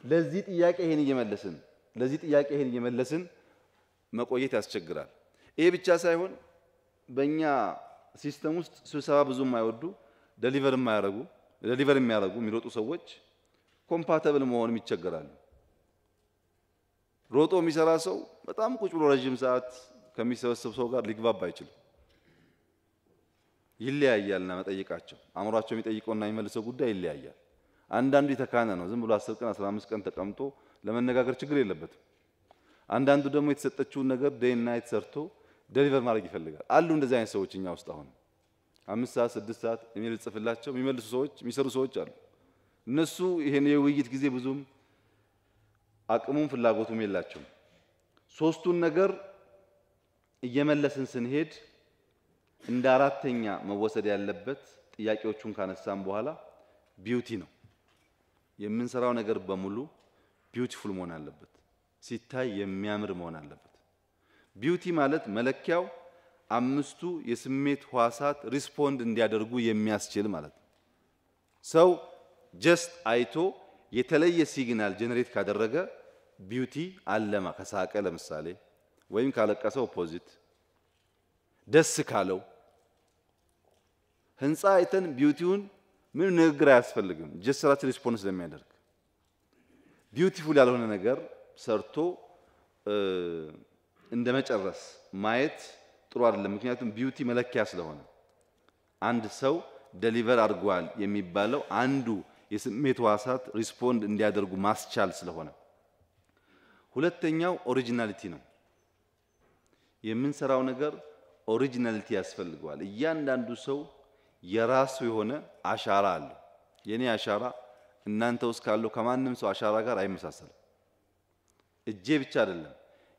ለዚህ ጥያቄ ይሄን እየመለስን ለዚህ ጥያቄ ይሄን እየመለስን መቆየት ያስቸግራል። ይሄ ብቻ ሳይሆን በእኛ ሲስተም ውስጥ ስብሰባ ብዙ የማይወዱ ዴሊቨር የሚያደርጉ የሚሮጡ ሰዎች ኮምፓተብል መሆንም ይቸገራሉ። ሮጦ የሚሰራ ሰው በጣም ቁጭ ብሎ ረጅም ሰዓት ከሚሰበሰብ ሰው ጋር ሊግባባ አይችልም። ይለያያልና መጠይቃቸው አእምሯቸው የሚጠይቀውና የሚመልሰው ጉዳይ ይለያያል። አንዳንዱ የተካነ ነው። ዝም ብሎ 10 ቀን 15 ቀን ተቀምጦ ለመነጋገር ችግር የለበትም። አንዳንዱ ደግሞ የተሰጠችውን ነገር ዴይ ናይት ሰርቶ ዴሊቨር ማድረግ ይፈልጋል። አሉ እንደዚህ አይነት ሰዎች እኛ ውስጥ አሁን 5 ሰዓት 6 ሰዓት ኢሜል ጽፍላቸው የሚመልሱ ሰዎች የሚሰሩ ሰዎች አሉ። እነሱ ይሄን የውይይት ጊዜ ብዙም አቅሙም ፍላጎቱም የላቸውም። ሶስቱን ነገር እየመለስን ስንሄድ እንደ አራተኛ መወሰድ ያለበት ጥያቄዎቹን ካነሳን በኋላ ቢዩቲ ነው። የምንሰራው ነገር በሙሉ ቢዩቲፉል መሆን አለበት። ሲታይ የሚያምር መሆን አለበት። ቢዩቲ ማለት መለኪያው አምስቱ የስሜት ህዋሳት ሪስፖንድ እንዲያደርጉ የሚያስችል ማለት ነው። ሰው ጀስት አይቶ የተለየ ሲግናል ጀነሬት ካደረገ ቢዩቲ አለማ ከሳቀ ለምሳሌ ወይም ካለቀሰ ኦፖዚት ደስ ካለው ህንፃ አይተን ቢዩቲውን ምን ንግግር አያስፈልግም። ጀስት ስራችን ሪስፖንስ ስለሚያደርግ ቢዩቲፉል ያልሆነ ነገር ሰርቶ እንደመጨረስ ማየት ጥሩ አይደለም። ምክንያቱም ቢዩቲ መለኪያ ስለሆነ አንድ ሰው ዴሊቨር አድርጓል የሚባለው አንዱ የስሜት ህዋሳት ሪስፖንድ እንዲያደርጉ ማስቻል ስለሆነ። ሁለተኛው ኦሪጂናሊቲ ነው። የምንሰራው ነገር ኦሪጂናሊቲ ያስፈልገዋል። እያንዳንዱ ሰው የራሱ የሆነ አሻራ አለው። የኔ አሻራ እናንተ ውስጥ ካለው ከማንም ሰው አሻራ ጋር አይመሳሰልም። እጄ ብቻ አይደለም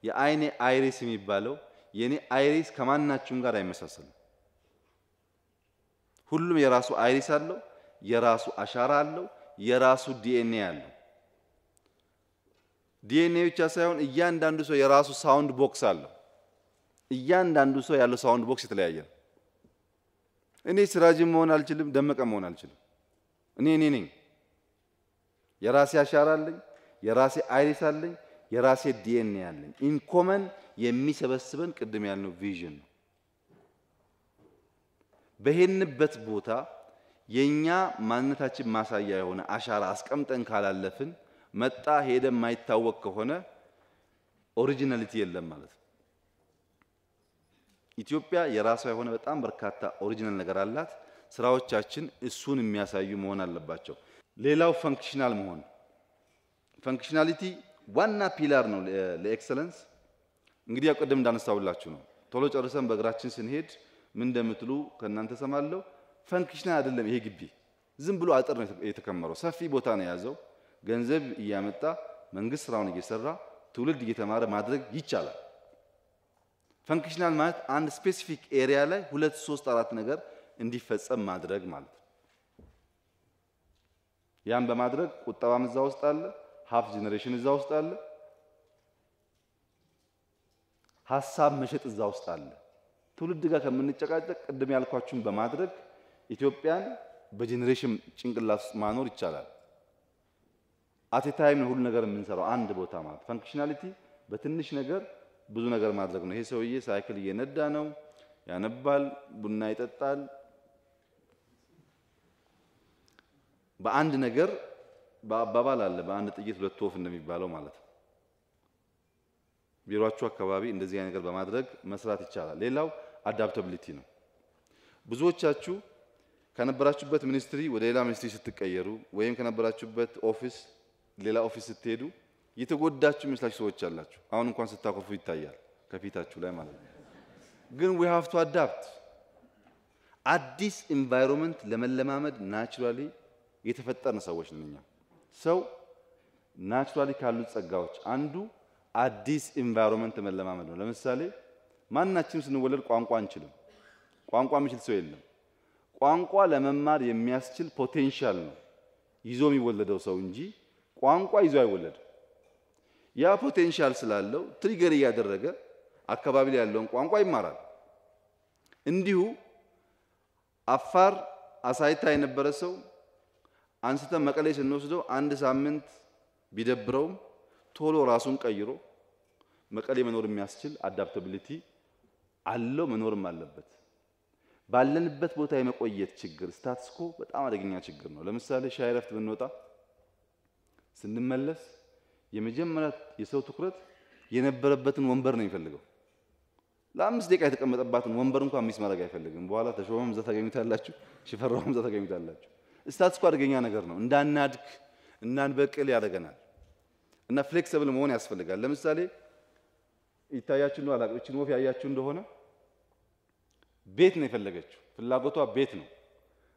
የአይኔ አይሪስ የሚባለው የኔ አይሪስ ከማናችሁም ጋር አይመሳሰልም። ሁሉም የራሱ አይሪስ አለው፣ የራሱ አሻራ አለው፣ የራሱ ዲኤንኤ አለው። ዲኤንኤ ብቻ ሳይሆን እያንዳንዱ ሰው የራሱ ሳውንድ ቦክስ አለው። እያንዳንዱ ሰው ያለው ሳውንድ ቦክስ የተለያየ ነው። እኔ ስራጅም መሆን አልችልም፣ ደመቀ መሆን አልችልም። እኔ ነኝ። የራሴ አሻራ አለኝ፣ የራሴ አይሪስ አለኝ፣ የራሴ ዲኤንኤ አለኝ። ኢን ኮመን የሚሰበስበን ቅድም ያልነው ቪዥን ነው። በሄንበት ቦታ የኛ ማንነታችን ማሳያ የሆነ አሻራ አስቀምጠን ካላለፍን መጣ ሄደ የማይታወቅ ከሆነ ኦሪጂናሊቲ የለም ማለት ነው። ኢትዮጵያ የራሷ የሆነ በጣም በርካታ ኦሪጂናል ነገር አላት። ስራዎቻችን እሱን የሚያሳዩ መሆን አለባቸው። ሌላው ፈንክሽናል መሆን። ፈንክሽናሊቲ ዋና ፒላር ነው ለኤክሰለንስ። እንግዲህ ቅድም እንዳነሳውላችሁ ነው። ቶሎ ጨርሰን በእግራችን ስንሄድ ምን እንደምትሉ ከእናንተ ሰማለሁ። ፈንክሽናል አይደለም ይሄ ግቢ። ዝም ብሎ አጥር ነው የተከመረው። ሰፊ ቦታ ነው የያዘው። ገንዘብ እያመጣ መንግስት ስራውን እየሰራ ትውልድ እየተማረ ማድረግ ይቻላል። ፈንክሽናል ማለት አንድ ስፔሲፊክ ኤሪያ ላይ 2 3 4 ነገር እንዲፈጸም ማድረግ ማለት ነው። ያን በማድረግ ቁጠባም እዛ ውስጥ አለ፣ ሀብት ጄነሬሽን እዛ ውስጥ አለ፣ ሐሳብ መሸጥ እዛ ውስጥ አለ። ትውልድ ጋር ከምንጨቃጨቅ ቅድም ያልኳችሁን በማድረግ ኢትዮጵያን በጄነሬሽን ጭንቅላት ውስጥ ማኖር ይቻላል። አት ታይም ነው ሁሉ ነገር የምንሰራው አንድ ቦታ ማለት። ፈንክሽናሊቲ በትንሽ ነገር ብዙ ነገር ማድረግ ነው። ይሄ ሰውዬ ሳይክል እየነዳ ነው፣ ያነባል፣ ቡና ይጠጣል። በአንድ ነገር በአባባል አለ በአንድ ጥይት 2 ወፍ እንደሚባለው ማለት ነው። ቢሮአችሁ አካባቢ እንደዚህ አይነት ነገር በማድረግ መስራት ይቻላል። ሌላው አዳፕታቢሊቲ ነው። ብዙዎቻችሁ ከነበራችሁበት ሚኒስትሪ ወደ ሌላ ሚኒስትሪ ስትቀየሩ ወይም ከነበራችሁበት ኦፊስ ሌላ ኦፊስ ስትሄዱ የተጎዳችሁ መስላችሁ ሰዎች አላችሁ። አሁን እንኳን ስታኮርፉ ይታያል ከፊታችሁ ላይ ማለት ነው። ግን we have to adapt። አዲስ ኢንቫይሮንመንት ለመለማመድ ናቹራሊ የተፈጠርን ሰዎች ነን እኛ። ሰው ናቹራሊ ካሉት ጸጋዎች አንዱ አዲስ ኢንቫይሮንመንት መለማመድ ነው። ለምሳሌ ማንናችንም ስንወለድ ቋንቋ አንችልም። ቋንቋ የሚችል ሰው የለም። ቋንቋ ለመማር የሚያስችል ፖቴንሻል ነው ይዞ የሚወለደው ሰው እንጂ ቋንቋ ይዞ አይወለድም። ያ ፖቴንሻል ስላለው ትሪገር እያደረገ አካባቢ ላይ ያለውን ቋንቋ ይማራል። እንዲሁ አፋር አሳይታ የነበረ ሰው አንስተን መቀሌ ስንወስደው 1 ሳምንት ቢደብረውም ቶሎ ራሱን ቀይሮ መቀሌ መኖር የሚያስችል አዳፕታቢሊቲ አለው መኖርም አለበት። ባለንበት ቦታ የመቆየት ችግር ስታትስኮ በጣም አደገኛ ችግር ነው። ለምሳሌ ሻይ ረፍት ብንወጣ ስንመለስ የመጀመሪያ የሰው ትኩረት የነበረበትን ወንበር ነው የሚፈልገው። ለአምስት ደቂቃ የተቀመጠባትን ወንበር እንኳን ሚስ ማድረግ አይፈልግም። በኋላ ተሾመም እዛ ታገኙታላችሁ፣ ሽፈራውም እዛ ታገኙታላችሁ። ስታትስኮ አደገኛ ነገር ነው። እንዳናድግ እንዳንበቅል ያደርገናል እና ፍሌክሲብል መሆን ያስፈልጋል። ለምሳሌ ይታያችሁ ነው አላቆችን ወፍ ያያችሁ እንደሆነ ቤት ነው የፈለገችው፣ ፍላጎቷ ቤት ነው።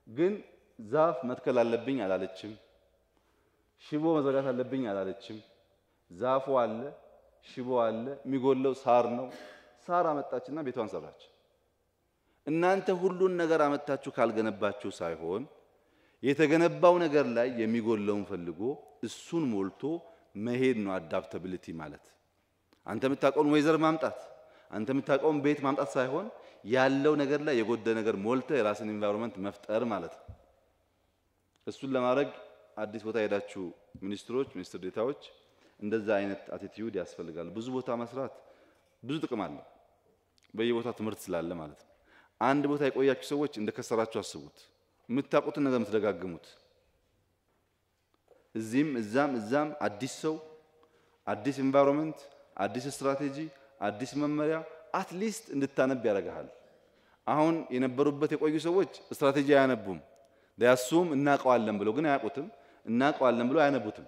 ግን ዛፍ መትከል አለብኝ አላለችም፣ ሽቦ መዘጋት አለብኝ አላለችም። ዛፉ አለ፣ ሽቦ አለ፣ የሚጎለው ሳር ነው። ሳር አመጣችና ቤቷን ሰራች። እናንተ ሁሉን ነገር አመጣችሁ ካልገነባችሁ ሳይሆን የተገነባው ነገር ላይ የሚጎለውን ፈልጎ እሱን ሞልቶ መሄድ ነው አዳፕታቢሊቲ ማለት። አንተ የምታውቀውን ወይዘር ማምጣት፣ አንተ የምታውቀውን ቤት ማምጣት ሳይሆን ያለው ነገር ላይ የጎደለ ነገር ሞልተ የራስን ኢንቫይሮንመንት መፍጠር ማለት ነው። እሱን ለማድረግ አዲስ ቦታ ሄዳችሁ ሚኒስትሮች፣ ሚኒስትር ዴታዎች እንደዛ አይነት አቲቲዩድ ያስፈልጋል። ብዙ ቦታ መስራት ብዙ ጥቅም አለ፣ በየቦታው ትምህርት ስላለ ማለት ነው። አንድ ቦታ የቆያችሁ ሰዎች እንደከሰራችሁ አስቡት። የምታውቁትን ነገር የምትደጋግሙት እዚህም እዛም አዲስ ሰው፣ አዲስ ኢንቫይሮንመንት፣ አዲስ ስትራቴጂ፣ አዲስ መመሪያ አትሊስት እንድታነብ ያደርጋል። አሁን የነበሩበት የቆዩ ሰዎች ስትራቴጂ አያነቡም። ዳያሱም እናቀዋለን ብለው ግን አያውቁትም። እናቀዋለን ብለው አያነቡትም።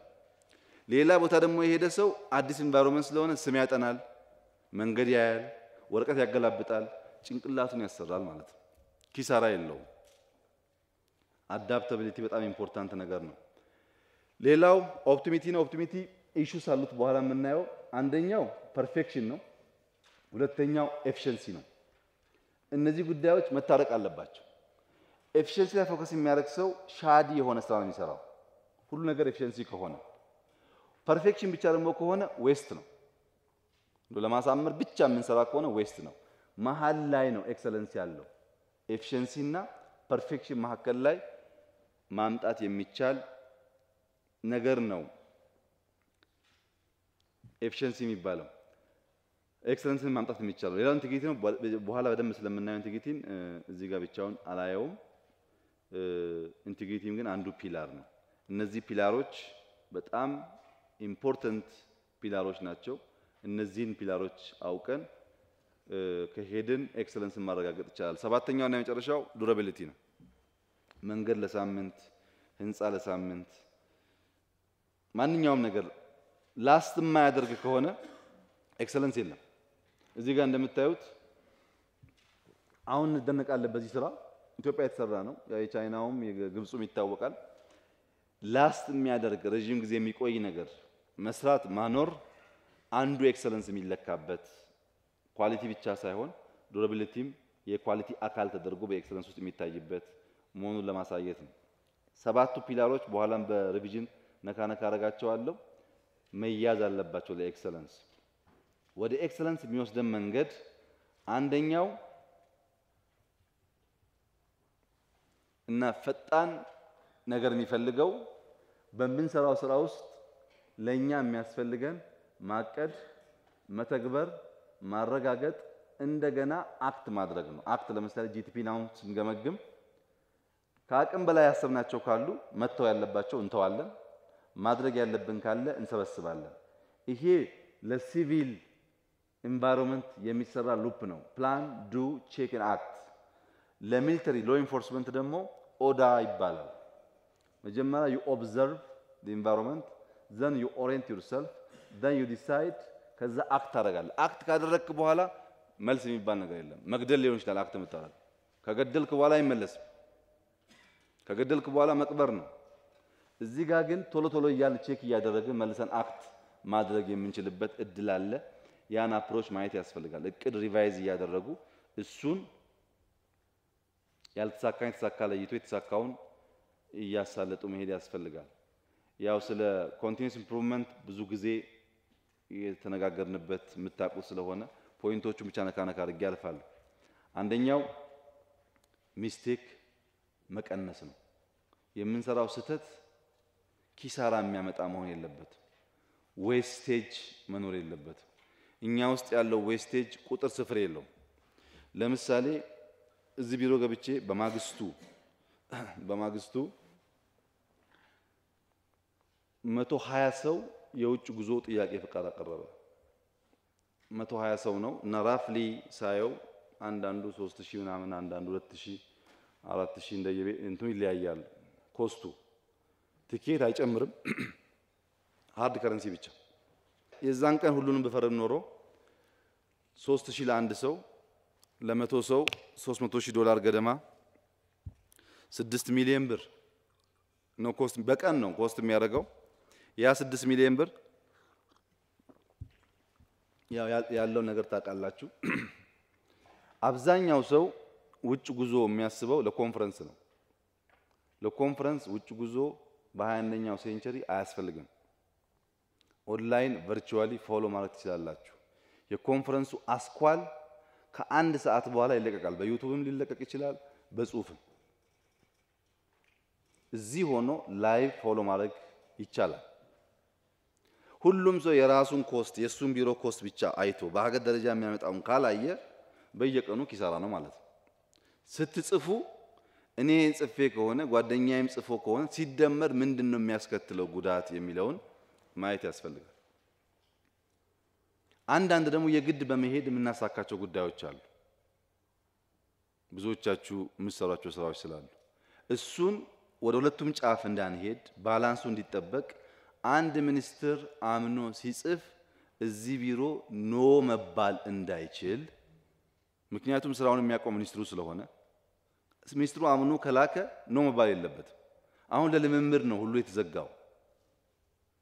ሌላ ቦታ ደግሞ የሄደ ሰው አዲስ ኢንቫይሮንመንት ስለሆነ ስም ያጠናል፣ መንገድ ያያል፣ ወረቀት ያገላብጣል፣ ጭንቅላቱን ያሰራል ማለት ነው። ኪሳራ የለውም። አዳፕታቢሊቲ በጣም ኢምፖርታንት ነገር ነው። ሌላው ኦፕቲሚቲ ነው። ኦፕቲሚቲ ኢሹስ አሉት በኋላ የምናየው። አንደኛው ፐርፌክሽን ነው። ሁለተኛው ኤፊሺየንሲ ነው። እነዚህ ጉዳዮች መታረቅ አለባቸው። ኤፊሺየንሲ ላይ ፎከስ የሚያደርግ ሰው ሻዲ የሆነ ስራ ነው የሚሰራው፣ ሁሉ ነገር ኤፊሺየንሲ ከሆነ። ፐርፌክሽን ብቻ ደግሞ ከሆነ ዌስት ነው። ለማሳመር ብቻ የምንሰራ ከሆነ ዌስት ነው። መሀል ላይ ነው ኤክሰለንስ ያለው። ኤፊሺየንሲ እና ፐርፌክሽን መካከል ላይ ማምጣት የሚቻል ነገር ነው ኤፊሺየንሲ የሚባለው። ኤክሰለንስን ማምጣት የሚቻለው ሌላው ኢንቴግሪቲ ነው። በኋላ በደንብ ስለምናየው ኢንቴግሪቲን እዚህ ጋር ብቻውን አላየውም። ኢንቴግሪቲም ግን አንዱ ፒላር ነው። እነዚህ ፒላሮች በጣም ኢምፖርታንት ፒላሮች ናቸው። እነዚህን ፒላሮች አውቀን ከሄድን ኤክሰለንስን ማረጋገጥ ይቻላል። ሰባተኛውና የመጨረሻው ዱራቢሊቲ ነው። መንገድ ለሳምንት፣ ህንፃ ለሳምንት፣ ማንኛውም ነገር ላስት የማያደርግ ከሆነ ኤክሰለንስ የለም። እዚህ ጋር እንደምታዩት አሁን እንደነቃለን በዚህ ስራ ኢትዮጵያ የተሰራ ነው። የቻይናውም የግብፁም ይታወቃል። ላስት የሚያደርግ ረጅም ጊዜ የሚቆይ ነገር መስራት ማኖር አንዱ ኤክሰለንስ የሚለካበት ኳሊቲ ብቻ ሳይሆን ዱራቢሊቲም የኳሊቲ አካል ተደርጎ በኤክሰለንስ ውስጥ የሚታይበት መሆኑን ለማሳየት ነው። ሰባቱ ፒላሮች በኋላም በሪቪዥን ነካ አረጋቸዋለሁ መያዝ አለባቸው ለኤክሰለንስ። ወደ ኤክሰለንስ የሚወስደን መንገድ አንደኛው እና ፈጣን ነገር የሚፈልገው በምንሰራው ስራ ውስጥ ለኛ የሚያስፈልገን ማቀድ፣ መተግበር፣ ማረጋገጥ፣ እንደገና አክት ማድረግ ነው። አክት ለምሳሌ ጂቲፒ ነው ስንገመግም ከአቅም በላይ ያሰብናቸው ካሉ መተው ያለባቸው እንተዋለን፣ ማድረግ ያለብን ካለ እንሰበስባለን። ይሄ ለሲቪል ኢንቫይሮንመንት የሚሰራ ሉፕ ነው። ፕላን ዱ ቼክ ኤንድ አክት። ለሚሊተሪ ሎ ኢንፎርስመንት ደግሞ ኦዳ ይባላል። መጀመሪያ ዩ ኦብዘርቭ ዘ ኢንቫይሮንመንት ዘን ዩ ኦሪየንት ዩርሰልፍ ዘን ዩ ዲሳይድ ከዛ አክት ታደርጋለህ። አክት ካደረግክ በኋላ መልስ የሚባል ነገር የለም። መግደል ሊሆን ይችላል አክት የምታደርግ ከገደልክ በኋላ አይመለስም። ከገደልክ በኋላ መቅበር ነው። እዚህ ጋር ግን ቶሎ እያልን ቼክ እያደረግን መልሰን አክት ማድረግ የምንችልበት እድል አለ። ያን አፕሮች ማየት ያስፈልጋል። እቅድ ሪቫይዝ እያደረጉ እሱን ያልተሳካኝ ተሳካ ለይቶ የተሳካውን እያሳለጡ መሄድ ያስፈልጋል። ያው ስለ ኮንቲኒዩስ ኢምፕሩቭመንት ብዙ ጊዜ የተነጋገርንበት የምታውቁት ስለሆነ ፖይንቶቹን ብቻ ነካ አድርጌ አልፋለሁ። አንደኛው ሚስቴክ መቀነስ ነው። የምንሰራው ስህተት ኪሳራ የሚያመጣ መሆን የለበትም። ዌስቴጅ መኖር የለበትም። እኛ ውስጥ ያለው ዌስቴጅ ቁጥር ስፍር የለውም። ለምሳሌ እዚህ ቢሮ ገብቼ በማግስቱ 120 ሰው የውጭ ጉዞ ጥያቄ ፍቃድ አቀረበ። 120 ሰው ነው እና ራፍሊ ሳየው አንዳንዱ 3000 ምናምን አንዳንዱ 2000 4000 እንደየ እንትኑ ይለያያል። ኮስቱ ቲኬት አይጨምርም፣ ሃርድ ከረንሲ ብቻ። የዛን ቀን ሁሉንም በፈረም ኖሮ 3000 ለአንድ ሰው ለ100 ሰው $300,000 ገደማ 6 ሚሊዮን ብር ነው ኮስት በቀን ነው ኮስት የሚያደርገው። ያ 6 ሚሊዮን ብር ያለው ነገር ታውቃላችሁ። አብዛኛው ሰው ውጭ ጉዞ የሚያስበው ለኮንፈረንስ ነው። ለኮንፈረንስ ውጭ ጉዞ በ21ኛው ሴንቸሪ አያስፈልግም። ኦንላይን ቨርቹዋሊ ፎሎ ማድረግ ትችላላችሁ። የኮንፈረንሱ አስኳል ከአንድ ሰዓት በኋላ ይለቀቃል። በዩቲዩብም ሊለቀቅ ይችላል፣ በጽሁፍም። እዚህ ሆኖ ላይቭ ፎሎ ማድረግ ይቻላል። ሁሉም ሰው የራሱን ኮስት የሱን ቢሮ ኮስት ብቻ አይቶ በሀገር ደረጃ የሚያመጣውን ካላየ በየቀኑ ኪሳራ ነው ማለት ነው። ስትጽፉ እኔ ጽፌ ከሆነ ጓደኛዬም ጽፎ ከሆነ ሲደመር ምንድነው የሚያስከትለው ጉዳት የሚለውን ማየት ያስፈልጋል። አንዳንድ ደግሞ የግድ በመሄድ የምናሳካቸው ጉዳዮች አሉ። ብዙዎቻችሁ የምትሰሯቸው ስራዎች ስላሉ እሱን ወደ ሁለቱም ጫፍ እንዳንሄድ ባላንሱ እንዲጠበቅ አንድ ሚኒስትር አምኖ ሲጽፍ እዚህ ቢሮ ኖ መባል እንዳይችል፣ ምክንያቱም ስራውን የሚያቆም ሚኒስትሩ ስለሆነ ሚኒስትሩ አምኖ ከላከ ኖ መባል የለበትም። አሁን ለልምምድ ነው ሁሉ የተዘጋው።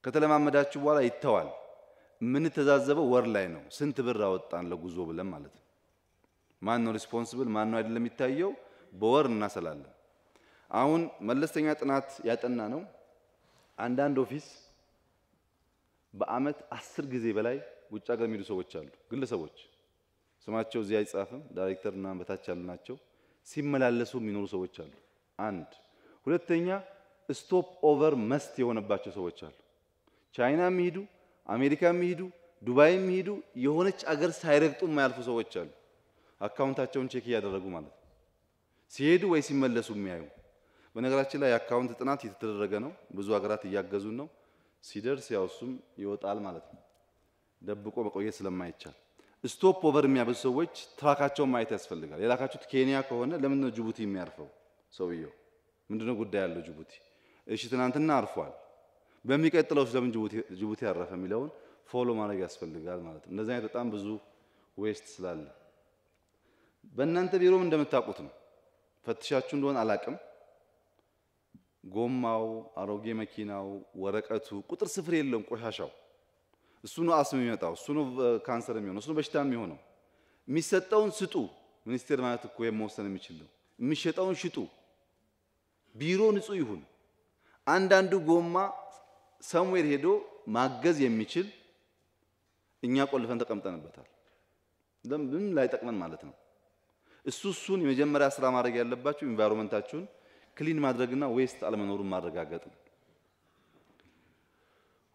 ከተለማመዳችሁ በኋላ ይተዋል። ምን ተዛዘበው ወር ላይ ነው ስንት ብር አወጣን ለጉዞ ብለን ማለት ነው። ማን ነው ሪስፖንሲብል ማን ነው አይደለም የሚታየው በወር እናሰላለን። አሁን መለስተኛ ጥናት ያጠና ነው። አንዳንድ ኦፊስ በአመት 10 ጊዜ በላይ ውጭ ሀገር የሚሄዱ ሰዎች አሉ። ግለሰቦች ስማቸው እዚህ አይጻፍም፣ ዳይሬክተር እና በታች ያሉ ናቸው። ሲመላለሱ የሚኖሩ ሰዎች አሉ። አንድ ሁለተኛ ስቶፕ ኦቨር መስት የሆነባቸው ሰዎች አሉ። ቻይና የሚሄዱ አሜሪካ የሚሄዱ ዱባይ የሚሄዱ የሆነች አገር ሳይረግጡ የማያልፉ ሰዎች አሉ። አካውንታቸውን ቼክ እያደረጉ ማለት ነው ሲሄዱ ወይ ሲመለሱ የሚያዩ። በነገራችን ላይ የአካውንት ጥናት እየተደረገ ነው። ብዙ ሀገራት እያገዙን ነው። ሲደርስ ያው እሱም ይወጣል ማለት ነው፣ ደብቆ መቆየት ስለማይቻል። ስቶፕ ኦቨር የሚያበዙ ሰዎች ትራካቸውን ማየት ያስፈልጋል። የላካችሁት ኬንያ ከሆነ ለምን ነው ጅቡቲ የሚያርፈው ሰውየው? ምንድነው ጉዳይ ያለው ጅቡቲ? እሺ ትናንትና አርፏል፣ በሚቀጥለው ለምን ጅቡቲ ያረፈ የሚለውን ፎሎ ማድረግ ያስፈልጋል ማለት ነው። እንደዚህ አይነት በጣም ብዙ ዌስት ስላለ በእናንተ ቢሮም እንደምታውቁት ነው። ፈትሻችሁ እንደሆነ አላቅም። ጎማው፣ አሮጌ መኪናው፣ ወረቀቱ ቁጥር ስፍር የለውም። ቆሻሻው እሱ ነው አስም የሚመጣው፣ እሱ ነው ካንሰር የሚሆነው፣ እሱ ነው በሽታ የሚሆነው። የሚሰጠውን ስጡ። ሚኒስቴር ማለት እኮ የመወሰን የሚችል ነው። የሚሸጠውን ሽጡ። ቢሮ ንጹህ ይሁን። አንዳንዱ ጎማ ሰምዌር ሄዶ ማገዝ የሚችል እኛ ቆልፈን ተቀምጠንበታል። ለምን ላይ ጠቅመን ማለት ነው። እሱን የመጀመሪያ ስራ ማድረግ ያለባችሁ ኢንቫይሮንመንታችሁን ክሊን ማድረግና ዌስት አለመኖሩን ማረጋገጥ ነው።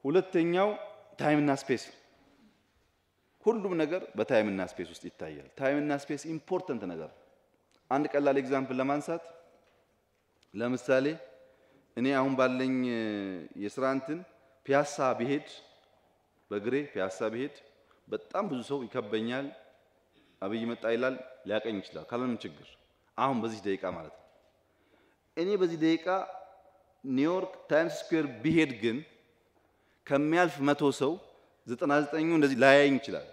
ሁለተኛው ታይምና ስፔስ። ሁሉም ነገር በታይምና ስፔስ ውስጥ ይታያል። ታይምና ስፔስ ኢምፖርታንት ነገር። አንድ ቀላል ኤግዛምፕል ለማንሳት ለምሳሌ እኔ አሁን ባለኝ የስራ እንትን ፒያሳ ቢሄድ በግሬ ፒያሳ ቢሄድ በጣም ብዙ ሰው ይከበኛል። አብይ መጣ ይላል፣ ሊያቀኝ ይችላል ካለንም ችግር። አሁን በዚህ ደቂቃ ማለት ነው። እኔ በዚህ ደቂቃ ኒውዮርክ ታይምስ ስኩዌር ቢሄድ ግን ከሚያልፍ 100 ሰው 99ኙ እንደዚህ ላያየኝ ይችላል።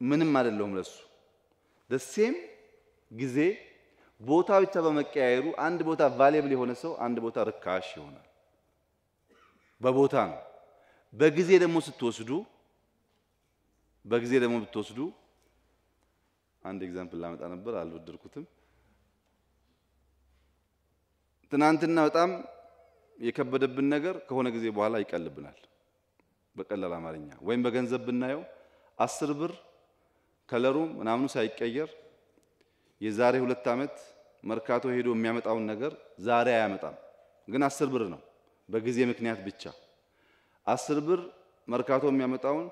ምንም አይደለም ለሱ። ደሴም ጊዜ ቦታ ብቻ በመቀያየሩ አንድ ቦታ ቫልዩብል የሆነ ሰው አንድ ቦታ ርካሽ ይሆናል። በቦታ ነው። በጊዜ ደግሞ ብትወስዱ አንድ ኤግዛምፕል ላመጣ ነበር አልወደድኩትም። ትናንትና በጣም የከበደብን ነገር ከሆነ ጊዜ በኋላ ይቀልብናል። በቀላል አማርኛ ወይም በገንዘብ ብናየው 10 ብር ከለሩ ምናምኑ ሳይቀየር የዛሬ 2 ዓመት መርካቶ ሄዶ የሚያመጣውን ነገር ዛሬ አያመጣም። ግን 10 ብር ነው በጊዜ ምክንያት ብቻ። 10 ብር መርካቶ የሚያመጣውን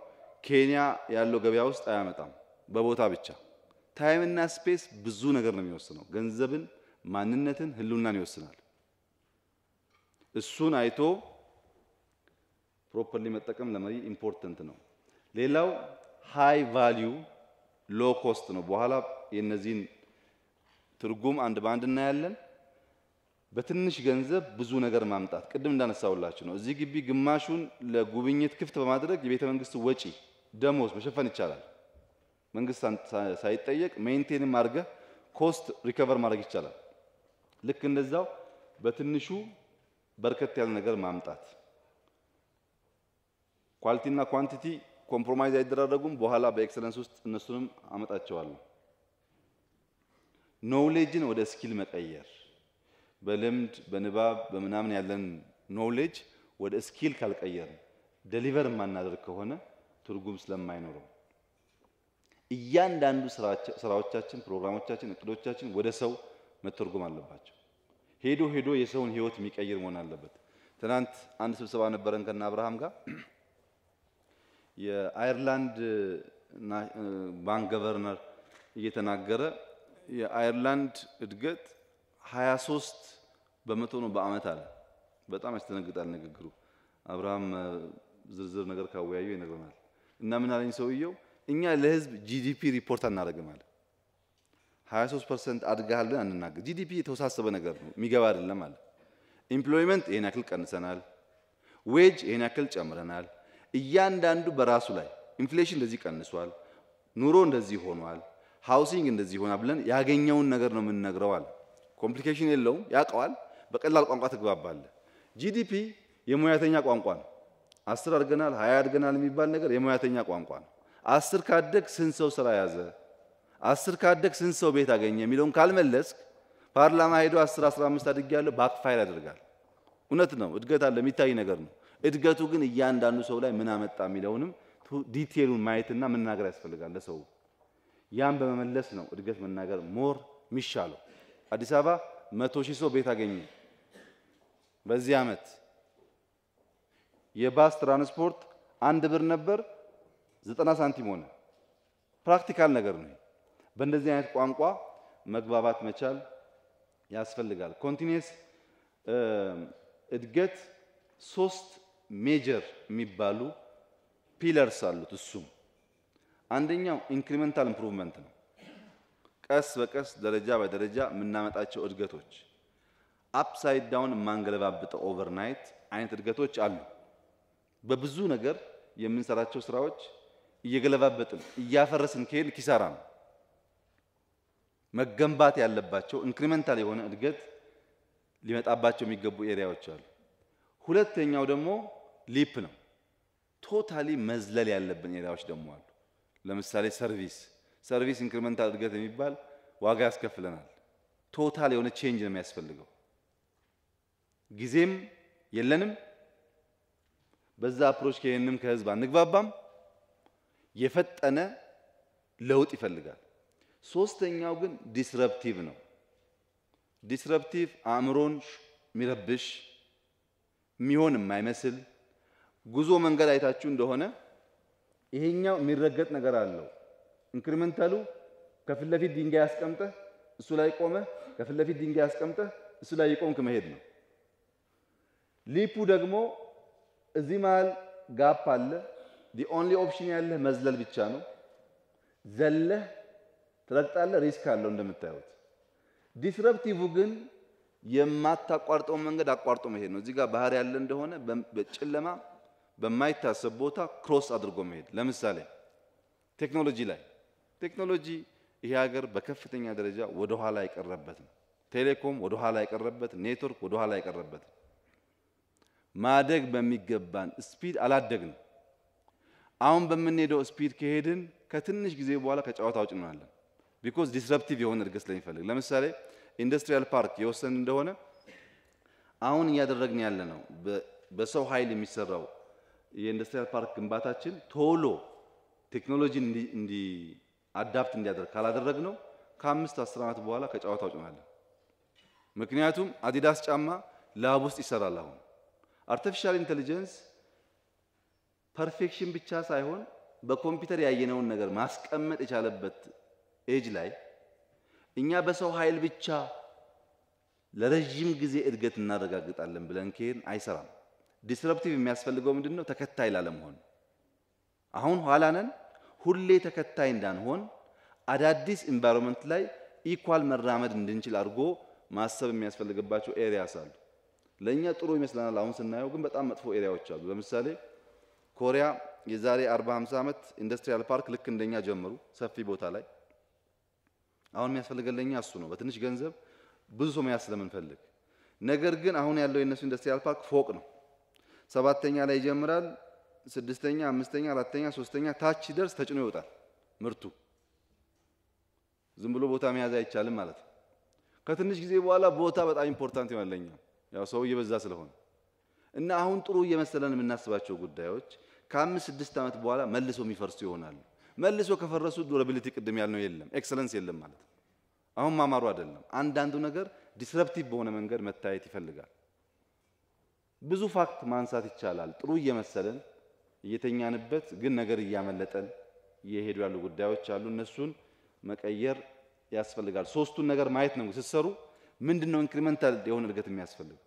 ኬንያ ያለው ገበያ ውስጥ አያመጣም። በቦታ ብቻ ታይም እና ስፔስ ብዙ ነገር ነው የሚወስነው። ገንዘብን፣ ማንነትን፣ ህልውናን ይወስናል። እሱን አይቶ ፕሮፐርሊ መጠቀም ለመሪ ኢምፖርታንት ነው። ሌላው ሃይ ቫልዩ ሎ ኮስት ነው። በኋላ የነዚህን ትርጉም አንድ ባንድ እናያለን። በትንሽ ገንዘብ ብዙ ነገር ማምጣት ቅድም እንዳነሳውላችሁ ነው። እዚህ ግቢ ግማሹን ለጉብኝት ክፍት በማድረግ የቤተ መንግስት ወጪ ደሞዝ መሸፈን ይቻላል። መንግስት ሳይጠየቅ ሜንቴን ማድረግ ኮስት ሪከቨር ማድረግ ይቻላል። ልክ እንደዛው በትንሹ በርከት ያለ ነገር ማምጣት። ኳሊቲ እና ኳንቲቲ ኮምፕሮማይዝ አይደረጉም። በኋላ በኤክሰለንስ ውስጥ እነሱንም አመጣቸዋለሁ። ኖውሌጅን ወደ ስኪል መቀየር፣ በልምድ በንባብ በምናምን ያለን ኖውሌጅ ወደ ስኪል ካልቀየር ዴሊቨር ማናደርግ ከሆነ ትርጉም ስለማይኖረው እያንዳንዱ ስራዎቻችን፣ ፕሮግራሞቻችን፣ እቅዶቻችን ወደ ሰው መተርጎም አለባቸው። ሄዶ ሄዶ የሰውን ህይወት የሚቀይር መሆን አለበት። ትናንት አንድ ስብሰባ ነበረን ከና አብርሃም ጋር የአየርላንድ ባንክ ገቨርነር እየተናገረ የአየርላንድ እድገት 23 በመቶ ነው በአመት አለ። በጣም ያስደነግጣል ንግግሩ። አብርሃም ዝርዝር ነገር ካወያዩ ይነግረናል። እና ምን አለኝ ሰውየው፣ እኛ ለህዝብ ጂዲፒ ሪፖርት አናደርግም አለ። 23% አድጋል ብለን አንናገር። ጂዲፒ የተወሳሰበ ነገር ነው፣ የሚገባ አይደለም አለ። ኢምፕሎይመንት ይሄን ያክል ቀንሰናል፣ ዌጅ ይሄን ያክል ጨምረናል። እያንዳንዱ በራሱ ላይ ኢንፍሌሽን እንደዚህ ቀንሷል፣ ኑሮ እንደዚህ ሆኗል፣ ሃውሲንግ እንደዚህ ሆኗል ብለን ያገኘውን ነገር ነው የምንነግረው አለ። ኮምፕሊኬሽን የለውም፣ ያውቀዋል። በቀላል ቋንቋ ትግባባለህ። ጂዲፒ የሙያተኛ ቋንቋ ነው። 10 አድርገናል 20 አድርገናል የሚባል ነገር የሙያተኛ ቋንቋ ነው። 10 ካደግ ስንት ሰው ስራ ያዘ፣ 10 ካደግ ስንት ሰው ቤት አገኘ የሚለውን ካልመለስክ ፓርላማ ሄዶ 10 15 አድርጊያለሁ ባክፋይር ያደርጋል። እውነት ነው፣ እድገት አለ፣ የሚታይ ነገር ነው። እድገቱ ግን እያንዳንዱ ሰው ላይ ምን አመጣ የሚለውንም ዲቴሉን ማየትና መናገር ያስፈልጋል ለሰው። ያን በመመለስ ነው እድገት መናገር ሞር ሚሻለው። አዲስ አበባ 100,000 ሰው ቤት አገኘ በዚህ አመት። የባስ ትራንስፖርት 1 ብር ነበር 90 ሳንቲም ሆነ። ፕራክቲካል ነገር ነው። በእንደዚህ አይነት ቋንቋ መግባባት መቻል ያስፈልጋል። ኮንቲኒየስ እድገት 3 ሜጀር የሚባሉ ፒለርስ አሉት። እሱም አንደኛው ኢንክሪመንታል ኢምፕሩቭመንት ነው። ቀስ በቀስ ደረጃ በደረጃ የምናመጣቸው እድገቶች፣ አፕሳይድ ዳውን የማንገለባብጠው ኦቨርናይት አይነት እድገቶች አሉ። በብዙ ነገር የምንሰራቸው ስራዎች እየገለባበጥን እያፈረስን ከሄድ ኪሳራ ነው። መገንባት ያለባቸው ኢንክሪመንታል የሆነ እድገት ሊመጣባቸው የሚገቡ ኤሪያዎች አሉ። ሁለተኛው ደግሞ ሊፕ ነው። ቶታሊ መዝለል ያለብን ኤሪያዎች ደግሞ አሉ። ለምሳሌ ሰርቪስ ኢንክሪመንታል እድገት የሚባል ዋጋ ያስከፍለናል። ቶታል የሆነ ቼንጅ ነው የሚያስፈልገው። ጊዜም የለንም። በዛ አፕሮች ከሄንም ከህዝብ አንግባባም። የፈጠነ ለውጥ ይፈልጋል። ሶስተኛው ግን ዲስረፕቲቭ ነው። ዲስረፕቲቭ አእምሮን የሚረብሽ የሚሆን የማይመስል ጉዞ መንገድ አይታችሁ እንደሆነ ይሄኛው የሚረገጥ ነገር አለው። ኢንክሪመንታሉ ከፊት ለፊት ድንጋይ ያስቀምጠህ እሱ ላይ ቆመ፣ ከፊት ለፊት ድንጋይ ያስቀምጠህ እሱ ላይ ይቆምክ መሄድ ነው። ሊፑ ደግሞ እዚህ መሃል ጋፕ አለ። the only option ያለህ መዝለል ብቻ ነው። ዘለህ ትረግጣለህ፣ ሪስክ አለው እንደምታዩት። ዲስረፕቲቭ ግን የማታቋርጠው መንገድ አቋርጦ መሄድ ነው። እዚህ ጋር ባህር ያለ እንደሆነ በጨለማ በማይታሰብ ቦታ ክሮስ አድርጎ መሄድ። ለምሳሌ ቴክኖሎጂ ይሄ ሀገር በከፍተኛ ደረጃ ወደ ኋላ የቀረበት ነው። ቴሌኮም ወደ ኋላ የቀረበት፣ ኔትወርክ ወደ ኋላ የቀረበት። ማደግ በሚገባን ስፒድ አላደግንም። አሁን በምንሄደው ስፒድ ከሄድን ከትንሽ ጊዜ በኋላ ከጨዋታ ውጭ እንሆናለን። ቢኮዝ ዲስረፕቲቭ የሆነ እድገት ስለሚፈልግ። ለምሳሌ ኢንዱስትሪያል ፓርክ የወሰን እንደሆነ አሁን እያደረግን ያለ ነው። በሰው ኃይል የሚሰራው የኢንዱስትሪያል ፓርክ ግንባታችን ቶሎ ቴክኖሎጂ እንዲ አዳፕት እንዲያደርግ ካላደረግነው ከ5-10 ዓመት በኋላ ከጨዋታ ውጭ እንሆናለን። ምክንያቱም አዲዳስ ጫማ ላብ ውስጥ ይሰራል። አሁን አርቲፊሻል ኢንተለጀንስ ፐርፌክሽን ብቻ ሳይሆን በኮምፒውተር ያየነውን ነገር ማስቀመጥ የቻለበት ኤጅ ላይ እኛ በሰው ኃይል ብቻ ለረጅም ጊዜ እድገት እናረጋግጣለን ብለን ከሄን አይሰራም። ዲስረፕቲቭ የሚያስፈልገው ምንድነው? ተከታይ ላለመሆን። አሁን ኋላ ነን። ሁሌ ተከታይ እንዳንሆን አዳዲስ ኢንቫይሮንመንት ላይ ኢኳል መራመድ እንድንችል አድርጎ ማሰብ የሚያስፈልግባቸው ኤሪያስ አሉ። ለኛ ጥሩ ይመስላል አሁን ስናየው፣ ግን በጣም መጥፎ ኤሪያዎች አሉ። ለምሳሌ ኮሪያ የዛሬ 40-50 ዓመት ኢንዱስትሪያል ፓርክ ልክ እንደኛ ጀመሩ፣ ሰፊ ቦታ ላይ። አሁን የሚያስፈልገን ለኛ እሱ ነው፣ በትንሽ ገንዘብ ብዙ ሰው መያዝ ስለምንፈልግ። ነገር ግን አሁን ያለው የነሱ ኢንዱስትሪያል ፓርክ ፎቅ ነው። 7ኛ ላይ ይጀምራል፣ 6ኛ፣ 5ኛ፣ 4ኛ፣ 3ኛ ታች ሲደርስ ተጭኖ ይወጣል ምርቱ። ዝም ብሎ ቦታ መያዝ አይቻልም ማለት ነው። ከትንሽ ጊዜ በኋላ ቦታ በጣም ኢምፖርታንት ይሆናል ለኛ፣ ያው ሰው እየበዛ ስለሆነ እና አሁን ጥሩ እየመሰለን የምናስባቸው ጉዳዮች ከ5-6 ዓመት በኋላ መልሶ የሚፈርሱ ይሆናሉ። መልሶ ከፈረሱ ዱራቢሊቲ ቅድም ያልነው የለም፣ ኤክሰለንስ የለም ማለት ነው። አሁን ማማሩ አይደለም። አንዳንዱ ነገር ዲስረፕቲቭ በሆነ መንገድ መታየት ይፈልጋል። ብዙ ፋክት ማንሳት ይቻላል። ጥሩ እየመሰለን እየተኛንበት ግን ነገር እያመለጠን እየሄዱ ያሉ ጉዳዮች አሉ። እነሱን መቀየር ያስፈልጋል። ሶስቱን ነገር ማየት ነው ሲሰሩ። ምንድነው ኢንክሪመንታል የሆነ እድገት የሚያስፈልገው?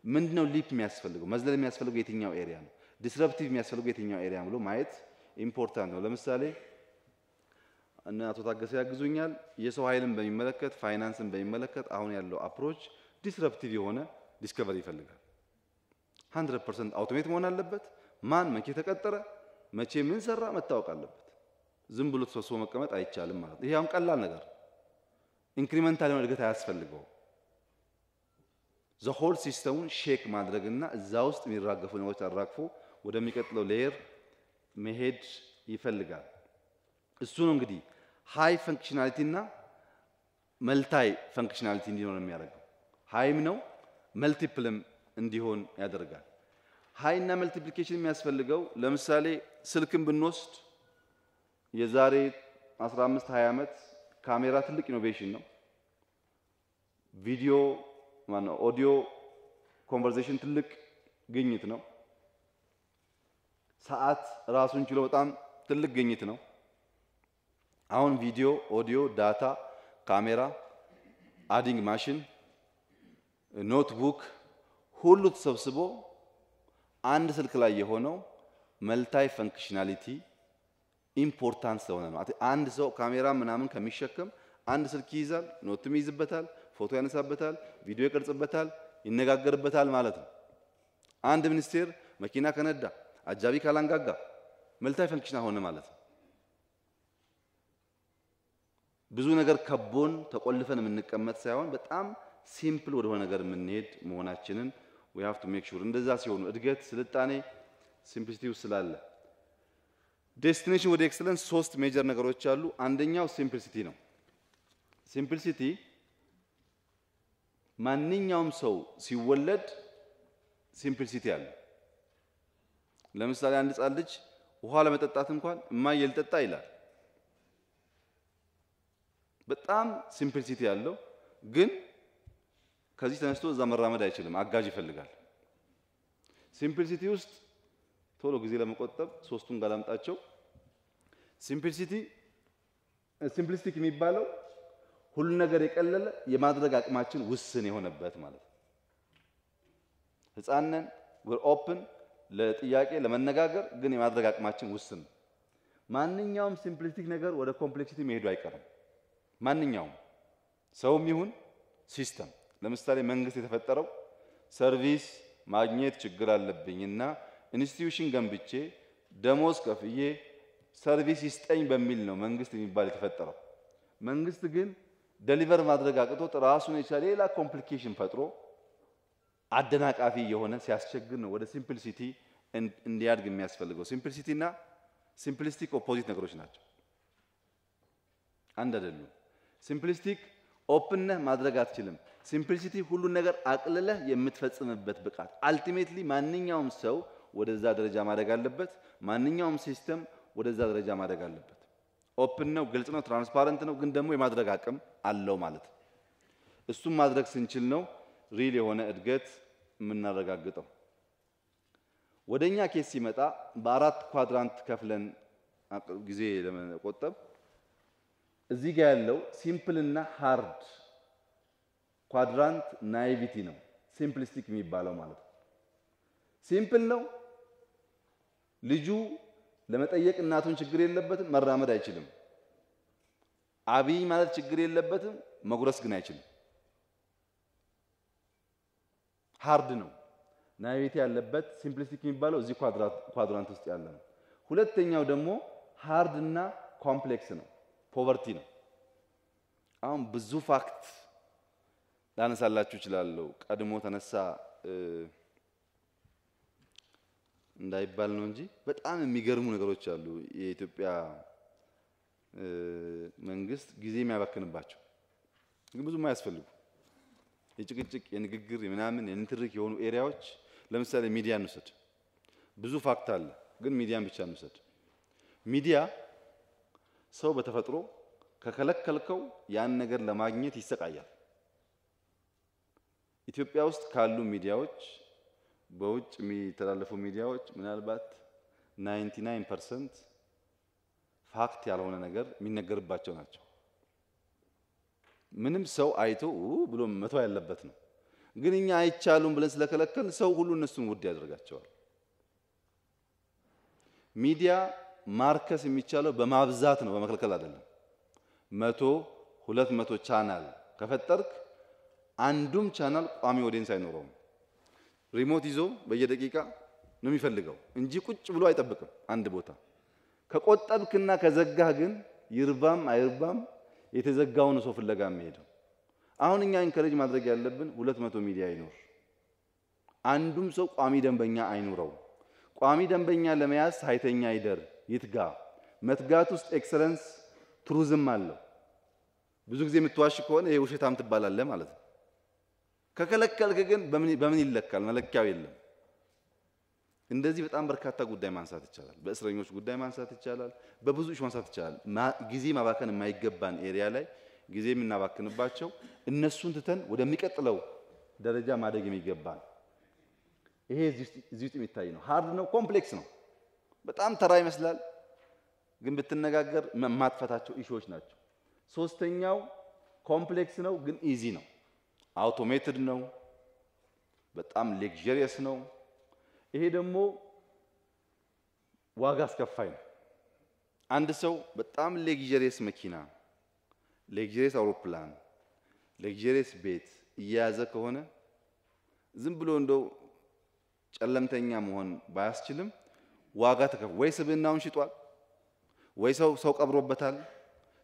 ምንድነው ሊፕ የሚያስፈልገው? መዝለል የሚያስፈልገው የትኛው ኤሪያ ነው? ዲስረፕቲቭ የሚያስፈልገው የትኛው ኤሪያ ብሎ ማየት ኢምፖርታንት ነው። ለምሳሌ እና አቶ ታገሰ ያግዙኛል። የሰው ኃይልን በሚመለከት ፋይናንስን በሚመለከት አሁን ያለው አፕሮች ዲስረፕቲቭ የሆነ ዲስከቨሪ ይፈልጋል። 100% አውቶሜት መሆን አለበት። ማን መቼ ተቀጠረ፣ መቼ ምን ሰራ መታወቅ አለበት። ዝም ብሎ ተሰብስቦ መቀመጥ አይቻልም ማለት ነው። ይሄ አሁን ቀላል ነገር፣ ኢንክሪመንታል የሆነ እድገት አያስፈልገው። ዘ ሆል ሲስተሙን ሼክ ማድረግና እዛ ውስጥ የሚራገፉ ነገሮች አራግፎ ወደሚቀጥለው ሌየር መሄድ ይፈልጋል። እሱ ነው እንግዲህ ሃይ ፈንክሽናሊቲ እና መልታይ ፈንክሽናሊቲ እንዲሆን የሚያደርገው። ሃይም ነው መልቲፕልም እንዲሆን ያደርጋል። ሃይ እና መልቲፕሊኬሽን የሚያስፈልገው ለምሳሌ ስልክን ብንወስድ የዛሬ 15-20 ዓመት ካሜራ ትልቅ ኢኖቬሽን ነው። ቪዲዮ ማነው ኦዲዮ ኮንቨርሴሽን ትልቅ ግኝት ነው። ሰዓት ራሱን ችሎ በጣም ትልቅ ግኝት ነው። አሁን ቪዲዮ፣ ኦዲዮ፣ ዳታ፣ ካሜራ፣ አዲንግ ማሽን፣ ኖትቡክ ሁሉ ተሰብስቦ አንድ ስልክ ላይ የሆነው መልታይ ፈንክሽናሊቲ ኢምፖርታንት ስለሆነ ነው። አንድ ሰው ካሜራ ምናምን ከሚሸከም አንድ ስልክ ይይዛል፣ ኖትም ይይዝበታል፣ ፎቶ ያነሳበታል፣ ቪዲዮ ይቀርጽበታል፣ ይነጋገርበታል ማለት ነው። አንድ ሚኒስቴር መኪና ከነዳ አጃቢ ካላንጋጋ መልታይ ፈንክሽን ሆነ ማለት ነው። ብዙ ነገር ከቦን ተቆልፈን የምንቀመጥ ሳይሆን በጣም ሲምፕል ወደሆነ ነገር የምንሄድ መሆናችንን we have to make sure። እንደዛ ሲሆኑ እድገት ስልጣኔ ሲምፕሊሲቲ ውስጥ ስላለ ዴስቲኔሽን ወደ ኤክሰለንስ 3 ሜጀር ነገሮች አሉ። አንደኛው ሲምፕሊሲቲ ነው። ሲምፕሊሲቲ ማንኛውም ሰው ሲወለድ ሲምፕሊሲቲ አለ። ለምሳሌ አንድ ሕፃን ልጅ ውሃ ለመጠጣት እንኳን እማዬ ልጠጣ ይላል። በጣም ሲምፕሊሲቲ ያለው ግን ከዚህ ተነስቶ እዛ መራመድ አይችልም፣ አጋዥ ይፈልጋል። ሲምፕሊሲቲ ውስጥ ቶሎ ጊዜ ለመቆጠብ ሶስቱን ጋላምጣቸው። ሲምፕሊስቲክ የሚባለው ሁሉ ነገር የቀለለ የማድረግ አቅማችን ውስን የሆነበት ማለት ነው። ሕፃን ነን፣ we're open ለጥያቄ ለመነጋገር፣ ግን የማድረግ አቅማችን ውስን። ማንኛውም ሲምፕሊስቲክ ነገር ወደ ኮምፕሌክሲቲ መሄዱ አይቀርም። ማንኛውም ሰውም ይሁን ሲስተም። ለምሳሌ መንግስት የተፈጠረው ሰርቪስ ማግኘት ችግር አለብኝና ኢንስቲትዩሽን ገንብቼ ደሞዝ ከፍዬ ሰርቪስ ይስጠኝ በሚል ነው መንግስት የሚባል የተፈጠረው። መንግስት ግን ዴሊቨር ማድረግ አቅቶት ራሱን የቻለ ሌላ ኮምፕሊኬሽን ፈጥሮ አደናቃፊ የሆነ ሲያስቸግር ነው ወደ ሲምፕሊሲቲ እንዲያድግ የሚያስፈልገው። ሲምፕሊሲቲ እና ሲምፕሊስቲክ ኦፖዚት ነገሮች ናቸው፣ አንድ አይደሉም። ሲምፕሊስቲክ ኦፕንነህ ማድረግ አትችልም። ሲምፕሊሲቲ ሁሉን ነገር አቅልለህ የምትፈጽምበት ብቃት። አልቲሜትሊ ማንኛውም ሰው ወደዛ ደረጃ ማደግ አለበት። ማንኛውም ሲስተም ወደዛ ደረጃ ማደግ አለበት። ኦፕን ነው፣ ግልጽ ነው፣ ትራንስፓረንት ነው፣ ግን ደግሞ የማድረግ አቅም አለው ማለት ነው። እሱም ማድረግ ስንችል ነው ሪል የሆነ እድገት የምናረጋግጠው። ወደኛ ኬስ ሲመጣ በአራት ኳድራንት ከፍለን ጊዜ ለመቆጠብ እዚህ ጋር ያለው ሲምፕል እና ሃርድ ኳድራንት ናይቪቲ ነው ሲምፕሊስቲክ የሚባለው ማለት ነው። ሲምፕል ነው ልጁ ለመጠየቅ እናቱን ችግር የለበትም መራመድ አይችልም። አብይ ማለት ችግር የለበትም መጉረስ ግን አይችልም። ሃርድ ነው ናይቪቲ ያለበት ሲምፕሊስቲክ የሚባለው እዚህ ኳድራንት ውስጥ ያለ ነው። ሁለተኛው ደግሞ ሃርድ እና ኮምፕሌክስ ነው ፖቨርቲ ነው። አሁን ብዙ ፋክት ላነሳላችሁ እችላለሁ ቀድሞ ተነሳ እንዳይባል ነው እንጂ በጣም የሚገርሙ ነገሮች አሉ የኢትዮጵያ መንግስት ጊዜ የሚያባክንባቸው ግን ብዙም አያስፈልጉ የጭቅጭቅ የንግግር የምናምን የንትርክ የሆኑ ኤሪያዎች ለምሳሌ ሚዲያ እንውሰድ። ብዙ ፋክት አለ ግን ሚዲያን ብቻ እንውሰድ። ሚዲያ ሰው በተፈጥሮ ከከለከልከው ያን ነገር ለማግኘት ይሰቃያል። ኢትዮጵያ ውስጥ ካሉ ሚዲያዎች በውጭ የሚተላለፉ ሚዲያዎች ምናልባት 99% ፋክት ያልሆነ ነገር የሚነገርባቸው ናቸው። ምንም ሰው አይቶ ብሎ መተው ያለበት ነው። ግን እኛ አይቻሉም ብለን ስለከለከል ሰው ሁሉ እነሱን ውድ ያደርጋቸዋል። ሚዲያ ማርከስ የሚቻለው በማብዛት ነው በመከልከል አይደለም። 100 200 ቻናል ከፈጠርክ አንዱም ቻናል ቋሚ ኦዲየንስ አይኖረውም። ሪሞት ይዞ በየደቂቃ ነው የሚፈልገው እንጂ ቁጭ ብሎ አይጠብቅም አንድ ቦታ። ከቆጠብክና ከዘጋህ ግን ይርባም አይርባም የተዘጋውን ሰው ፍለጋ የሚሄደው። አሁን እኛ ኢንከሬጅ ማድረግ ያለብን 200 ሚዲያ ይኖር፣ አንዱም ሰው ቋሚ ደንበኛ አይኖረው። ቋሚ ደንበኛ ለመያዝ ሳይተኛ ይደር ይትጋ። መትጋት ውስጥ ኤክሰለንስ ቱሪዝም አለው። ብዙ ጊዜ የምትዋሽ ከሆነ ይሄ ውሸታም ትባላለህ ማለት ነው። ከከለከልክ ግን በምን ይለካል? መለኪያው የለም። እንደዚህ በጣም በርካታ ጉዳይ ማንሳት ይቻላል። በእስረኞች ጉዳይ ማንሳት ይቻላል። በብዙ ሺህ ማንሳት ይቻላል። ጊዜ ማባከን የማይገባን ኤሪያ ላይ ጊዜ የምናባክንባቸው እነሱን ትተን ወደሚቀጥለው ደረጃ ማደግ የሚገባን ይሄ እዚህ ውስጥ የሚታይ ነው። ሃርድ ነው፣ ኮምፕሌክስ ነው። በጣም ተራ ይመስላል ግን ብትነጋገር ማጥፋታቸው ኢሹዎች ናቸው። ሶስተኛው ኮምፕሌክስ ነው ግን ኢዚ ነው። አውቶሜትድ ነው፣ በጣም ሌክዠሪየስ ነው። ይሄ ደግሞ ዋጋ አስከፋይ ነው። አንድ ሰው በጣም ሌክዠሪየስ መኪና፣ ሌክዠሪየስ አውሮፕላን፣ ሌክዠሪየስ ቤት እየያዘ ከሆነ ዝም ብሎ እንደው ጨለምተኛ መሆን ባያስችልም ዋጋ ተከፍ ወይ ስብናውን ሽጧል ወይ ሰው ቀብሮበታል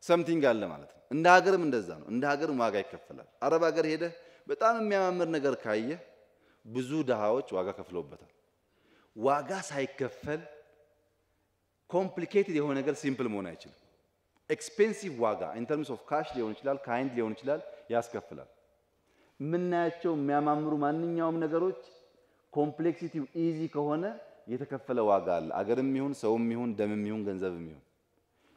ሰምቲንግ አለ ማለት ነው። እንደ ሀገርም እንደዛ ነው። እንደ ሀገርም ዋጋ ይከፈላል። አረብ ሀገር ሄደ በጣም የሚያማምር ነገር ካየ ብዙ ደሃዎች ዋጋ ከፍለውበታል። ዋጋ ሳይከፈል ኮምፕሊኬትድ የሆነ ነገር ሲምፕል መሆን አይችልም። ኤክስፔንሲቭ ዋጋ ኢን ተርምስ ኦፍ ካሽ ሊሆን ይችላል፣ ካይንድ ሊሆን ይችላል፣ ያስከፍላል። የምናያቸው የሚያማምሩ ማንኛውም ነገሮች ኮምፕሌክሲቲው ኢዚ ከሆነ የተከፈለ ዋጋ አለ። አገርም ይሁን ሰውም ይሁን ደምም ይሁን ገንዘብም ይሁን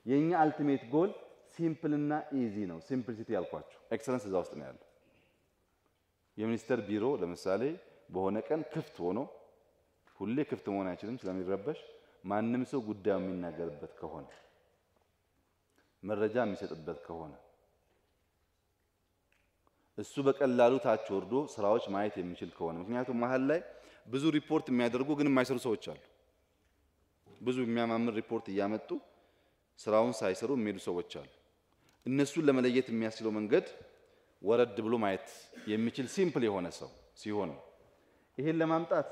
የኛ አልቲሜት ጎል ሲምፕል እና ኢዚ ነው። ሲምፕሊሲቲ ያልኳችሁ ኤክሰለንስ እዛ ውስጥ ነው ያለው። የሚኒስተር ቢሮ ለምሳሌ በሆነ ቀን ክፍት ሆኖ ሁሌ ክፍት መሆን አይችልም ስለሚረበሽ ማንም ሰው ጉዳዩ የሚናገርበት ከሆነ መረጃ የሚሰጥበት ከሆነ እሱ በቀላሉ ታች ወርዶ ስራዎች ማየት የሚችል ከሆነ ምክንያቱም መሀል ላይ ብዙ ሪፖርት የሚያደርጉ ግን የማይሰሩ ሰዎች አሉ። ብዙ የሚያማምር ሪፖርት እያመጡ ስራውን ሳይሰሩ የሚሄዱ ሰዎች አሉ። እነሱን ለመለየት የሚያስችለው መንገድ ወረድ ብሎ ማየት የሚችል ሲምፕል የሆነ ሰው ሲሆን ይሄን ለማምጣት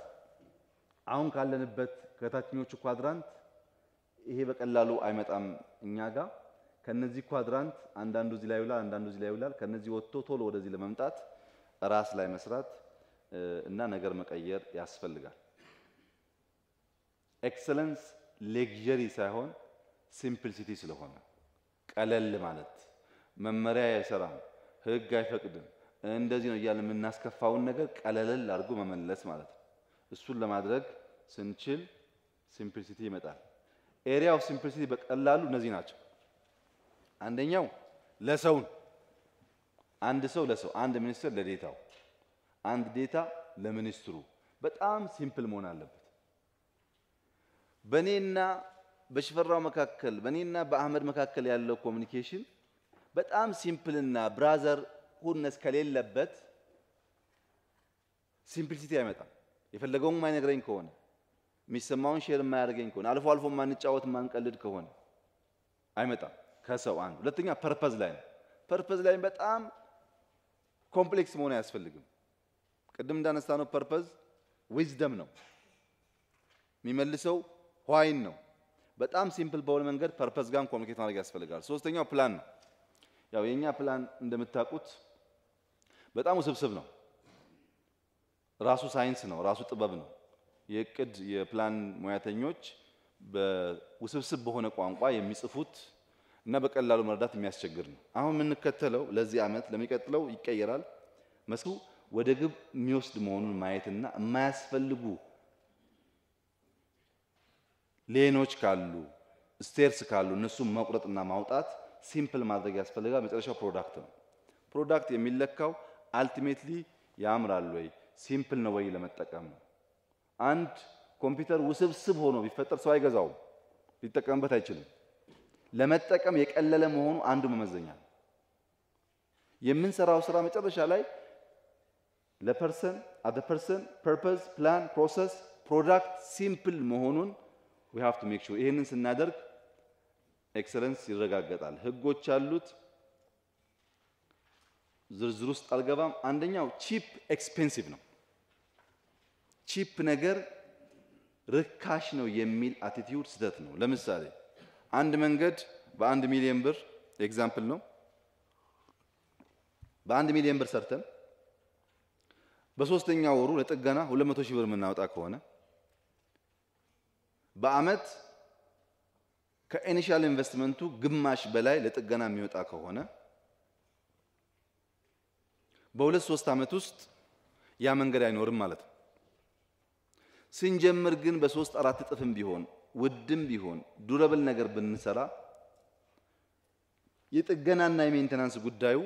አሁን ካለንበት ከታችኞቹ ኳድራንት ይሄ በቀላሉ አይመጣም እኛ ጋር። ከነዚህ ኳድራንት አንዳንዱ እዚህ ላይ ይውላል፣ አንዳንዱ እዚህ ላይ ይውላል። ከነዚህ ወጥቶ ቶሎ ወደዚህ ለመምጣት ራስ ላይ መስራት እና ነገር መቀየር ያስፈልጋል። ኤክሰለንስ ሌክዠሪ ሳይሆን ሲምፕሊሲቲ ስለሆነ ቀለል ማለት መመሪያ አይሰራም፣ ህግ አይፈቅድም፣ እንደዚህ ነው እያለ የምናስከፋውን ነገር ቀለል አድርጎ መመለስ ማለት ነው። እሱን ለማድረግ ስንችል ሲምፕሊሲቲ ይመጣል። ኤሪያ ኦፍ ሲምፕሊሲቲ በቀላሉ እነዚህ ናቸው። አንደኛው ለሰው አንድ ሰው ለሰው አንድ ሚኒስትር ለዴታው አንድ ዴታ ለሚኒስትሩ በጣም ሲምፕል መሆን አለበት። በኔና በሽፈራው መካከል በኔና በአህመድ መካከል ያለው ኮሙኒኬሽን በጣም ሲምፕልና ብራዘር ሁነስ ከሌለበት ሲምፕሊሲቲ አይመጣም። የፈለገውን ማይነግረኝ ከሆነ የሚሰማውን ሼር የማያደርገኝ ከሆነ አልፎ አልፎ ማንጫወት ማንቀልድ ከሆነ አይመጣም ከሰው አንድ። ሁለተኛ ፐርፐዝ ላይ ነው። ፐርፐዝ ላይ በጣም ኮምፕሌክስ መሆን አያስፈልግም። ቅድም እንዳነሳነው ፐርፐዝ ዊዝደም ነው የሚመልሰው ዋይን ነው። በጣም ሲምፕል በሆነ መንገድ ፐርፐዝ ጋር ኮሙኒኬት ማድረግ ያስፈልጋል። ሶስተኛው ፕላን ነው። ያው የኛ ፕላን እንደምታውቁት በጣም ውስብስብ ነው። ራሱ ሳይንስ ነው፣ ራሱ ጥበብ ነው። የእቅድ የፕላን ሙያተኞች በውስብስብ በሆነ ቋንቋ የሚጽፉት እና በቀላሉ መረዳት የሚያስቸግር ነው። አሁን የምንከተለው ለዚህ ዓመት ለሚቀጥለው ይቀየራል። መስኩ ወደ ግብ የሚወስድ መሆኑን ማየትና የማያስፈልጉ ሌኖች ካሉ ስቴርስ ካሉ እነሱን መቁረጥና ማውጣት ሲምፕል ማድረግ ያስፈልጋል። መጨረሻው ፕሮዳክት ነው። ፕሮዳክት የሚለካው አልቲሜትሊ ያምራል ወይ ሲምፕል ነው ወይ ለመጠቀም ነው። አንድ ኮምፒውተር ውስብስብ ሆኖ ቢፈጠር ሰው አይገዛውም፣ ሊጠቀምበት አይችልም። ለመጠቀም የቀለለ መሆኑ አንዱ መመዘኛ ነው። የምንሰራው ስራ መጨረሻ ላይ ለፐርሰን አት ፐርሰን ፐርፐዝ ፕላን ፕሮሰስ ፕሮዳክት ሲምፕል መሆኑን we have to make sure ይሄንን ስናደርግ ኤክሰለንስ ይረጋገጣል። ህጎች አሉት። ዝርዝር ውስጥ አልገባም። አንደኛው ቺፕ ኤክስፔንሲቭ ነው። ቺፕ ነገር ርካሽ ነው የሚል አቲቲዩድ ስህተት ነው። ለምሳሌ አንድ መንገድ በ1 ሚሊዮን ብር ኤግዛምፕል ነው። በ1 ሚሊዮን ብር ሰርተን በሶስተኛው ወሩ ለጥገና 200 ሺህ ብር የምናወጣ ከሆነ በአመት ከኢኒሻል ኢንቨስትመንቱ ግማሽ በላይ ለጥገና የሚወጣ ከሆነ በ2-3 አመት ውስጥ ያ መንገድ አይኖርም ማለት ነው። ስንጀምር ግን በ3-4 እጥፍም ቢሆን ውድም ቢሆን ዱረብል ነገር ብንሰራ የጥገናና የሜንቴናንስ ጉዳዩ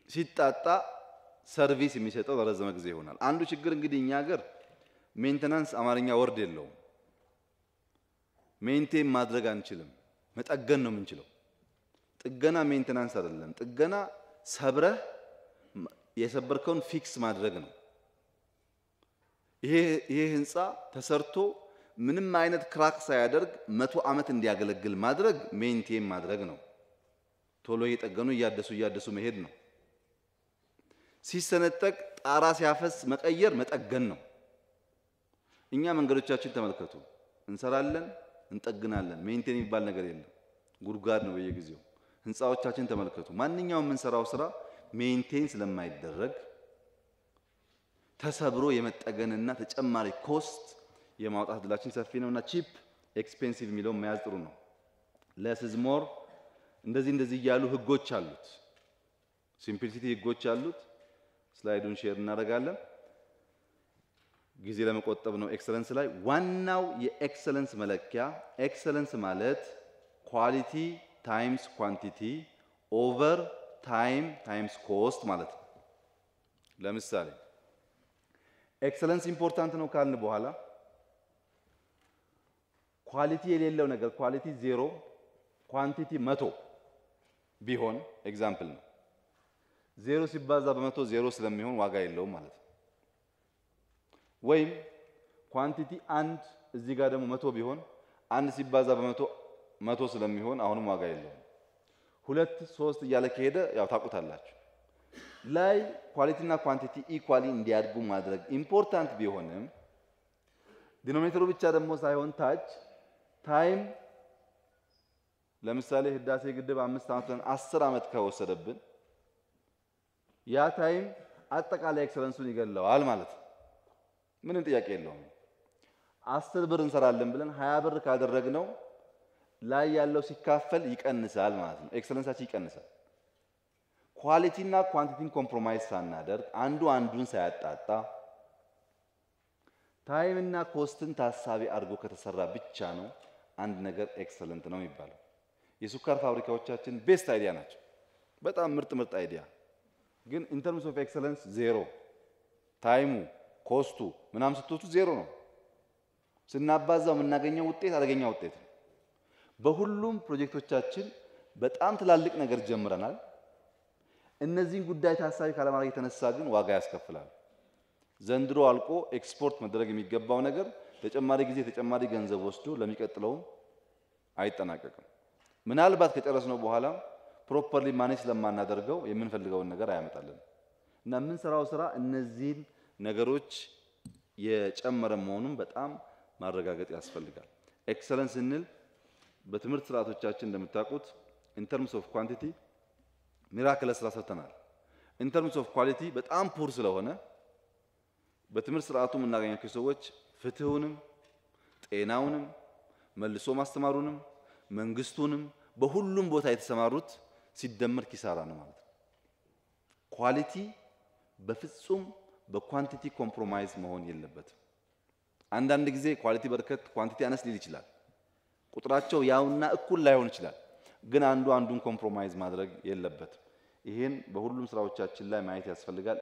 ሲጣጣ ሰርቪስ የሚሰጠው ለረዘመ ጊዜ ይሆናል። አንዱ ችግር እንግዲህ እኛ ሀገር ሜንቴናንስ አማርኛ ወርድ የለውም። ሜንቴን ማድረግ አንችልም፣ መጠገን ነው የምንችለው። ጥገና ሜንቴናንስ አይደለም። ጥገና ሰብረህ የሰበርከውን ፊክስ ማድረግ ነው። ይሄ ህንፃ ተሰርቶ ምንም አይነት ክራክ ሳያደርግ 100 አመት እንዲያገለግል ማድረግ ሜንቴን ማድረግ ነው። ቶሎ እየጠገኑ እያደሱ መሄድ ነው። ሲሰነጠቅ ጣራ ሲያፈስ መቀየር መጠገን ነው። እኛ መንገዶቻችን ተመልከቱ። እንሰራለን፣ እንጠግናለን። ሜንቴን የሚባል ነገር የለም። ጉድጓድ ነው በየጊዜው። ህንፃዎቻችን ተመልከቱ። ማንኛውም የምንሰራው ስራ ሜንቴን ስለማይደረግ ተሰብሮ የመጠገንና ተጨማሪ ኮስት የማውጣት እድላችን ሰፊ ነውና ቺፕ ኤክስፔንሲቭ የሚለው መያዝ ጥሩ ነው። ለስ ኢዝ ሞር እንደዚህ እያሉ ህጎች አሉት። ሲምፕሊሲቲ ህጎች አሉት። ስላይዱን ሼር እናደርጋለን። ጊዜ ለመቆጠብ ነው። ኤክሰለንስ ላይ ዋናው የኤክሰለንስ መለኪያ ኤክሰለንስ ማለት ኳሊቲ ታይምስ ኳንቲቲ ኦቨር ታይም ታይምስ ኮስት ማለት ነው። ለምሳሌ ኤክሰለንስ ኢምፖርታንት ነው ካልን በኋላ ኳሊቲ የሌለው ነገር ኳሊቲ 0 ኳንቲቲ 100 ቢሆን ኤግዛምፕል ነው። 0 ሲባዛ በ100 0 ስለሚሆን ዋጋ የለውም ማለት ነው። ወይም ኳንቲቲ 1 እዚህ ጋር ደግሞ 100 ቢሆን 1 ሲባዛ በ100 100 ስለሚሆን አሁንም ዋጋ የለውም። 2 3 እያለ ከሄደ ያው ታውቁታላችሁ። ላይ ኳሊቲና ኳንቲቲ ኢኳሊ እንዲያድጉ ማድረግ ኢምፖርታንት ቢሆንም ዲኖሚኔተሩ ብቻ ደግሞ ሳይሆን ታች ታይም ለምሳሌ ህዳሴ ግድብ 5 አመት 10 አመት ከወሰደብን ያ ታይም አጠቃላይ ኤክሰለንሱን ይገለዋል ማለት ነው። ምንም ጥያቄ የለውም። 10 ብር እንሰራለን ብለን 20 ብር ካደረግነው ላይ ያለው ሲካፈል ይቀንሳል ማለት ነው። ኤክሰለንሳችን ይቀንሳል። ኳሊቲና ኳንቲቲን ኮምፕሮማይዝ ሳናደርግ አንዱ አንዱን ሳያጣጣ ታይምና ኮስትን ታሳቢ አድርጎ ከተሰራ ብቻ ነው አንድ ነገር ኤክሰለንት ነው የሚባለው። የሱካር ፋብሪካዎቻችን ቤስት አይዲያ ናቸው። በጣም ምርጥ አይዲያ ግን ኢን ተርምስ ኦፍ ኤክሰለንስ 0 ታይሙ ኮስቱ ምናምን ስትወስዱ 0 ነው። ስናባዛው የምናገኘው ውጤት አደገኛ ውጤት ነው። በሁሉም ፕሮጀክቶቻችን በጣም ትላልቅ ነገር ጀምረናል። እነዚህን ጉዳይ ታሳቢ ካለማድረግ የተነሳ ግን ዋጋ ያስከፍላል። ዘንድሮ አልቆ ኤክስፖርት መደረግ የሚገባው ነገር ተጨማሪ ጊዜ ተጨማሪ ገንዘብ ወስዶ ለሚቀጥለው አይጠናቀቅም። ምናልባት ከጨረስነው በኋላ ፕሮፐርሊ ማኔጅ ስለማናደርገው የምንፈልገውን ነገር አያመጣልን እና የምንሰራው ስራ እነዚህን ነገሮች የጨመረ መሆኑን በጣም ማረጋገጥ ያስፈልጋል። ኤክሰለንስ ስንል በትምህርት ስርዓቶቻችን እንደምታውቁት in terms of quantity ሚራክለስ ስራ ሰርተናል። in terms of quality በጣም ፑር ስለሆነ በትምህርት ስርዓቱ የምናገኛቸው ሰዎች ፍትሁንም ጤናውንም መልሶ ማስተማሩንም መንግስቱንም በሁሉም ቦታ የተሰማሩት ሲደመር ኪሳራ ነው ማለት ነው። ኳሊቲ በፍጹም በኳንቲቲ ኮምፕሮማይዝ መሆን የለበትም። አንዳንድ ጊዜ ኳሊቲ በርከት ኳንቲቲ አነስ ሊል ይችላል። ቁጥራቸው ያውና እኩል ላይሆን ይችላል። ግን አንዱ አንዱን ኮምፕሮማይዝ ማድረግ የለበትም። ይሄን በሁሉም ስራዎቻችን ላይ ማየት ያስፈልጋል።